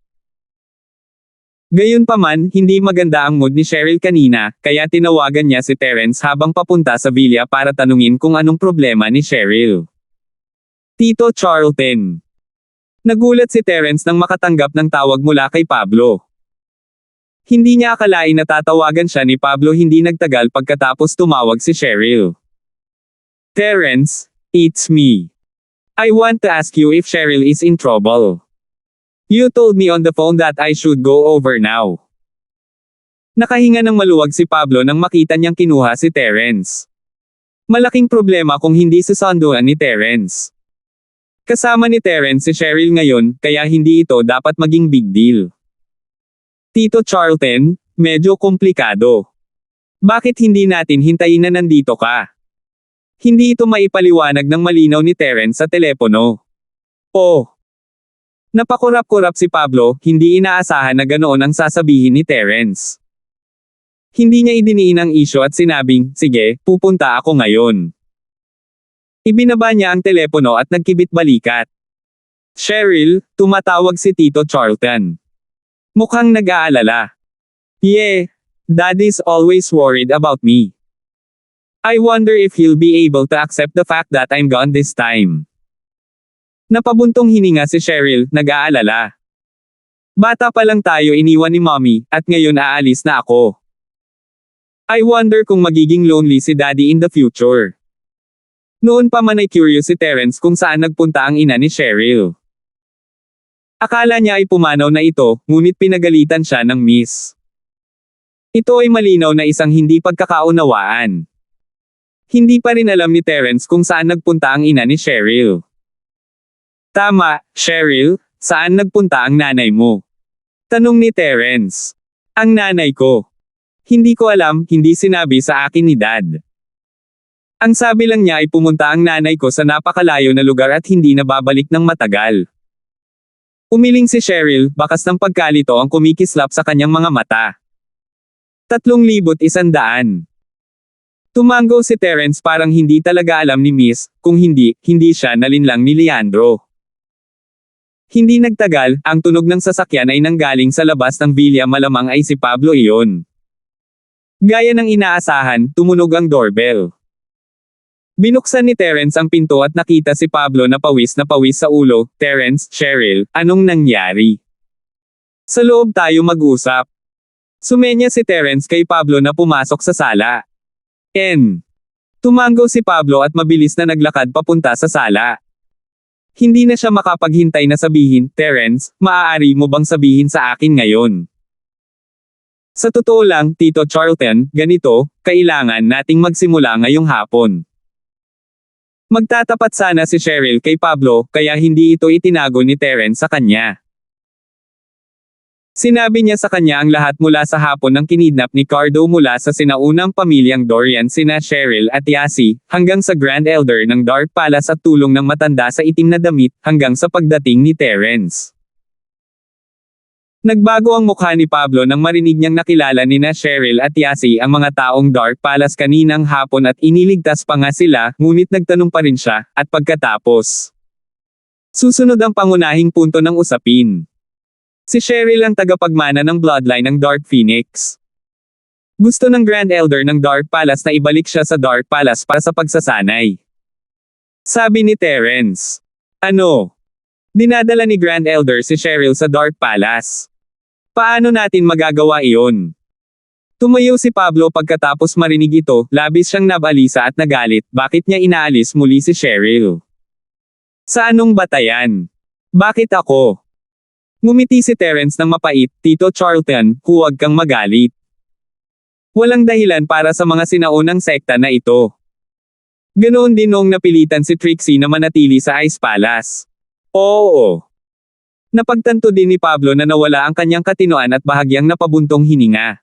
Gayunpaman, hindi maganda ang mood ni Cheryl kanina, kaya tinawagan niya si Terence habang papunta sa villa para tanungin kung anong problema ni Cheryl. "Tito Charlton." Nagulat si Terence nang makatanggap ng tawag mula kay Pablo. Hindi niya akalain na tatawagan siya ni Pablo hindi nagtagal pagkatapos tumawag si Cheryl. "Terence, it's me. I want to ask you if Cheryl is in trouble. You told me on the phone that I should go over now." Nakahinga ng maluwag si Pablo nang makita niyang kinuha si Terence. Malaking problema kung hindi susunduan ni Terence. Kasama ni Terence si Cheryl ngayon, kaya hindi ito dapat maging big deal. "Tito Charlton, medyo komplikado. Bakit hindi natin hintayin na nandito ka?" Hindi ito maipaliwanag ng malinaw ni Terence sa telepono. "Oh." Napakurap-kurap si Pablo, hindi inaasahan na ganoon ang sasabihin ni Terence. Hindi niya idiniin ang isyu at sinabing, "Sige, pupunta ako ngayon." Ibinaba niya ang telepono at nagkibit-balikat. "Cheryl," tumatawag si Tito Charlton. Mukhang nag-aalala. "Yeah, Daddy's always worried about me. I wonder if he'll be able to accept the fact that I'm gone this time." Napabuntong hininga si Cheryl, nag-aalala. "Bata pa lang tayo iniwan ni Mommy, at ngayon aalis na ako. I wonder kung magiging lonely si Daddy in the future." Noon pa man ay curious si Terence kung saan nagpunta ang ina ni Cheryl. Akala niya ay pumanaw na ito, ngunit pinagalitan siya ng miss. Ito ay malinaw na isang hindi pagkakaunawaan. Hindi pa rin alam ni Terence kung saan nagpunta ang ina ni Cheryl. "Tama, Cheryl, saan nagpunta ang nanay mo?" tanong ni Terence. "Ang nanay ko? Hindi ko alam, hindi sinabi sa akin ni Dad. Ang sabi lang niya ay pumunta ang nanay ko sa napakalayo na lugar at hindi na babalik ng matagal." Umiling si Cheryl, bakas ng pagkalito ang kumikislap sa kanyang mga mata. 3,100. Tumango si Terence parang hindi talaga alam ni Miss, kung hindi siya nalinlang ni Leandro. Hindi nagtagal, ang tunog ng sasakyan ay nanggaling sa labas ng villa, malamang ay si Pablo iyon. Gaya ng inaasahan, tumunog ang doorbell. Binuksan ni Terence ang pinto at nakita si Pablo na pawis sa ulo. Terence, Cheryl, anong nangyari? Sa loob tayo mag-usap. Sumenya si Terence kay Pablo na pumasok sa sala. Tumango si Pablo at mabilis na naglakad papunta sa sala. Hindi na siya makapaghintay na sabihin, Terence, maaari mo bang sabihin sa akin ngayon? Sa totoo lang, Tito Charlton, ganito, kailangan nating magsimula ngayong hapon. Magtatapat sana si Cheryl kay Pablo, kaya hindi ito itinago ni Terence sa kanya. Sinabi niya sa kanya ang lahat mula sa hapon ng kinidnap ni Cardo mula sa sinaunang pamilyang Dorian sina Cheryl at Yasi, hanggang sa Grand Elder ng Dark Palace at tulong ng matanda sa itim na damit, hanggang sa pagdating ni Terence. Nagbago ang mukha ni Pablo nang marinig niyang nakilala nina Cheryl at Yasi ang mga taong Dark Palace kaninang hapon at iniligtas pa nga sila, ngunit nagtanong pa rin siya, at pagkatapos. Susunod ang pangunahing punto ng usapin. Si Cheryl ang tagapagmana ng bloodline ng Dark Phoenix. Gusto ng Grand Elder ng Dark Palace na ibalik siya sa Dark Palace para sa pagsasanay. Sabi ni Terence. Ano? Dinadala ni Grand Elder si Cheryl sa Dark Palace. Paano natin magagawa iyon? Tumayo si Pablo pagkatapos marinig ito, labis siyang nabalisa at nagalit, bakit niya inaalis muli si Cheryl? Sa anong batayan? Bakit ako? Ngumiti si Terence ng mapait, Tito Charlton, huwag kang magalit. Walang dahilan para sa mga sinaunang sekta na ito. Ganoon din noong napilitan si Trixie na manatili sa Ice Palace. Oo. Napagtanto din ni Pablo na nawala ang kanyang katinoan at bahagyang napabuntong hininga.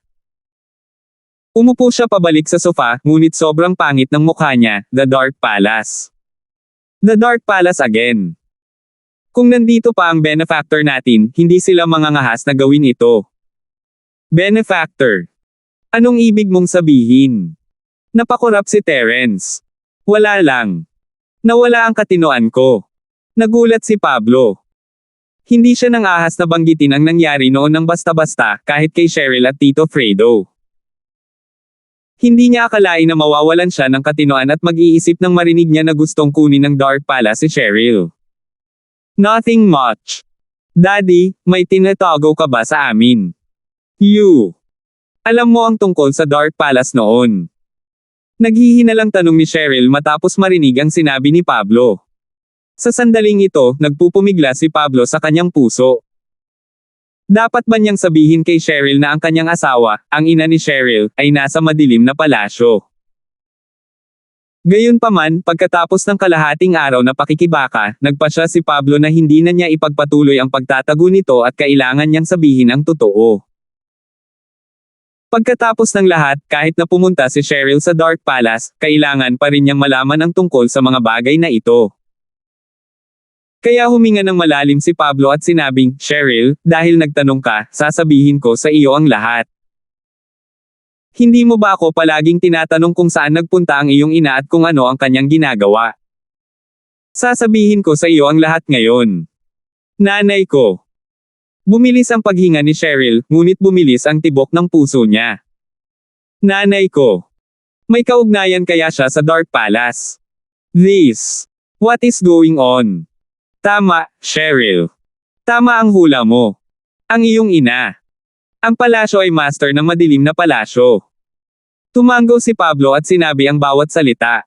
Umupo siya pabalik sa sofa, ngunit sobrang pangit ng mukha niya, The Dark Palace. The Dark Palace again. Kung nandito pa ang benefactor natin, hindi sila mangangahas na gawin ito. Benefactor. Anong ibig mong sabihin? Napakurap si Terence. Wala lang. Nawala ang katinoan ko. Nagulat si Pablo. Hindi siya nang ahas na banggitin ang nangyari noon ng basta-basta, kahit kay Cheryl at Tito Fredo. Hindi niya akalain na mawawalan siya ng katinoan at mag-iisip nang marinig niya na gustong kunin ng Dark Palace si Cheryl. Nothing much. Daddy, may tinatago ka ba sa amin? You. Alam mo ang tungkol sa Dark Palace noon. Naghihinalang tanong ni Cheryl matapos marinig ang sinabi ni Pablo. Sa sandaling ito, nagpupumigla si Pablo sa kanyang puso. Dapat ba niyang sabihin kay Cheryl na ang kanyang asawa, ang ina ni Cheryl, ay nasa madilim na palasyo? Gayunpaman, pagkatapos ng kalahating araw na pakikibaka, nagpasya si Pablo na hindi na niya ipagpatuloy ang pagtatago nito at kailangan niyang sabihin ang totoo. Pagkatapos ng lahat, kahit na pumunta si Cheryl sa Dark Palace, kailangan pa rin niyang malaman ang tungkol sa mga bagay na ito. Kaya huminga ng malalim si Pablo at sinabing, Cheryl, dahil nagtanong ka, sasabihin ko sa iyo ang lahat. Hindi mo ba ako palaging tinatanong kung saan nagpunta ang iyong ina at kung ano ang kanyang ginagawa? Sasabihin ko sa iyo ang lahat ngayon. Nanay ko. Bumilis ang paghinga ni Cheryl, ngunit bumilis ang tibok ng puso niya. Nanay ko. May kaugnayan kaya siya sa Dark Palace? What is going on? Tama, Cheryl. Tama ang hula mo. Ang iyong ina. Ang palasyo ay master ng madilim na palasyo. Tumango si Pablo at sinabi ang bawat salita.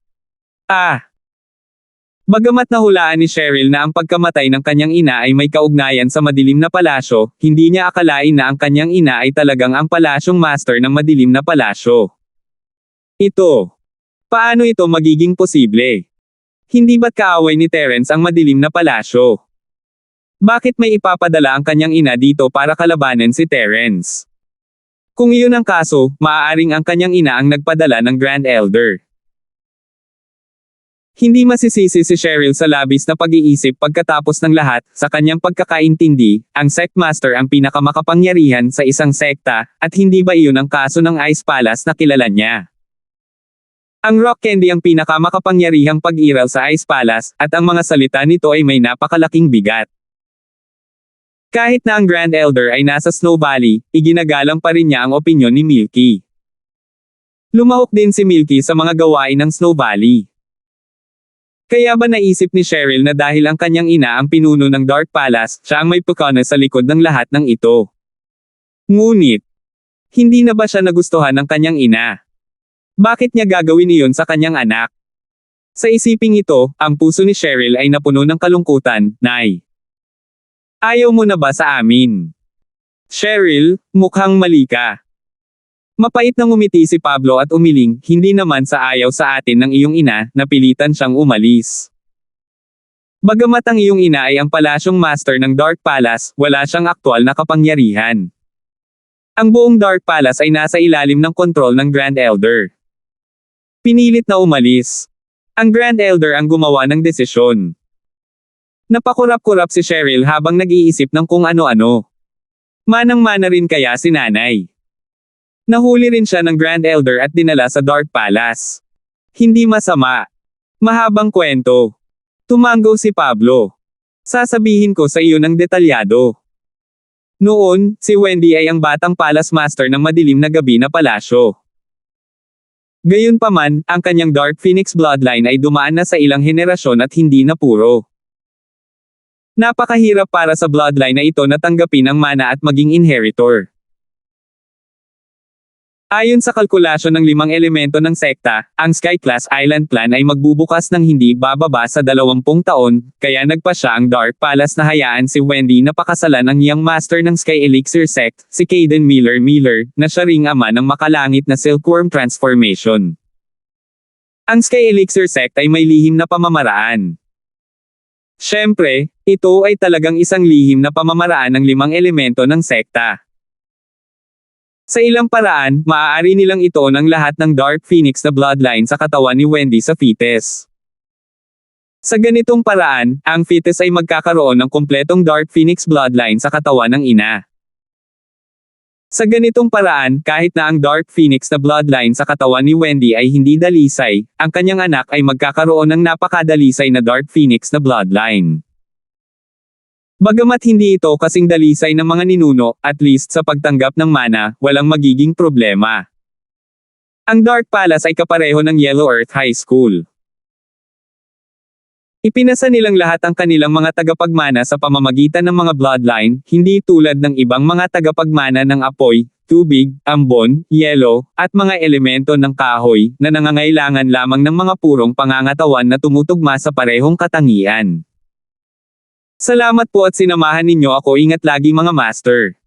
Bagamat nahulaan ni Cheryl na ang pagkamatay ng kanyang ina ay may kaugnayan sa madilim na palasyo, hindi niya akalain na ang kanyang ina ay talagang ang palasyong master ng madilim na palasyo. Paano ito magiging posible? Hindi ba't kaaway ni Terence ang madilim na palasyo? Bakit may ipapadala ang kanyang ina dito para kalabanan si Terence? Kung iyon ang kaso, maaaring ang kanyang ina ang nagpadala ng Grand Elder. Hindi masisisi si Cheryl sa labis na pag-iisip pagkatapos ng lahat, sa kanyang pagkakaintindi, ang Sect Master ang pinakamakapangyarihan sa isang sekta, at hindi ba iyon ang kaso ng Ice Palace na kilala niya? Ang Rock Candy ang pinakamakapangyarihang pag-iral sa Ice Palace, at ang mga salita nito ay may napakalaking bigat. Kahit na ang Grand Elder ay nasa Snow Valley, iginagalang pa rin niya ang opinyon ni Milky. Lumahok din si Milky sa mga gawain ng Snow Valley. Kaya ba naisip ni Cheryl na dahil ang kanyang ina ang pinuno ng Dark Palace, siya ang may pukana sa likod ng lahat ng ito? Ngunit, hindi na ba siya nagustuhan ng kanyang ina? Bakit niya gagawin iyon sa kanyang anak? Sa isiping ito, ang puso ni Cheryl ay napuno ng kalungkutan. Nay, ayaw mo na ba sa amin? Cheryl, mukhang mali ka. Mapait na ngumiti si Pablo at umiling, hindi naman sa ayaw sa atin ng iyong ina, napilitan siyang umalis. Bagamat ang iyong ina ay ang palasyong master ng Dark Palace, wala siyang aktwal na kapangyarihan. Ang buong Dark Palace ay nasa ilalim ng kontrol ng Grand Elder. Pinilit na umalis. Ang Grand Elder ang gumawa ng desisyon. Napakurap-kurap si Cheryl habang nag-iisip ng kung ano-ano. Manang-mana rin kaya si nanay. Nahuli rin siya ng Grand Elder at dinala sa Dark Palace. Hindi masama. Mahabang kwento. Tumango si Pablo. Sasabihin ko sa iyo ng detalyado. Noon, si Wendy ay ang batang Palace Master ng madilim na gabi na palasyo. Gayunpaman, ang kanyang Dark Phoenix bloodline ay dumaan na sa ilang henerasyon at hindi na puro. Napakahirap para sa bloodline na ito na tanggapin ang mana at maging inheritor. Ayon sa kalkulasyon ng 5 elemento ng sekta, ang Sky Class Island Plan ay magbubukas ng hindi bababa sa 20 taon, kaya nagpasya ang Dark Palace na hayaan si Wendy na pakasalan ang Young Master ng Sky Elixir Sect, si Caden Miller, na siya ring ama ng makalangit na Silkworm Transformation. Ang Sky Elixir Sect ay may lihim na pamamaraan. Siyempre, ito ay talagang isang lihim na pamamaraan ng 5 elemento ng sekta. Sa ilang paraan, maaari nilang ituon ang lahat ng Dark Phoenix na bloodline sa katawan ni Wendy sa fetus. Sa ganitong paraan, ang fetus ay magkakaroon ng kumpletong Dark Phoenix bloodline sa katawan ng ina. Sa ganitong paraan, kahit na ang Dark Phoenix na bloodline sa katawan ni Wendy ay hindi dalisay, ang kanyang anak ay magkakaroon ng napakadalisay na Dark Phoenix na bloodline. Bagamat hindi ito kasing dalisay ng mga ninuno, at least sa pagtanggap ng mana, walang magiging problema. Ang Dark Palace ay kapareho ng Yellow Earth High School. Ipinasa nilang lahat ang kanilang mga tagapagmana sa pamamagitan ng mga bloodline, hindi tulad ng ibang mga tagapagmana ng apoy, tubig, ambon, yelo, at mga elemento ng kahoy, na nangangailangan lamang ng mga purong pangangatawan na tumutugma sa parehong katangian. Salamat po at sinamahan ninyo ako. Ingat lagi mga master.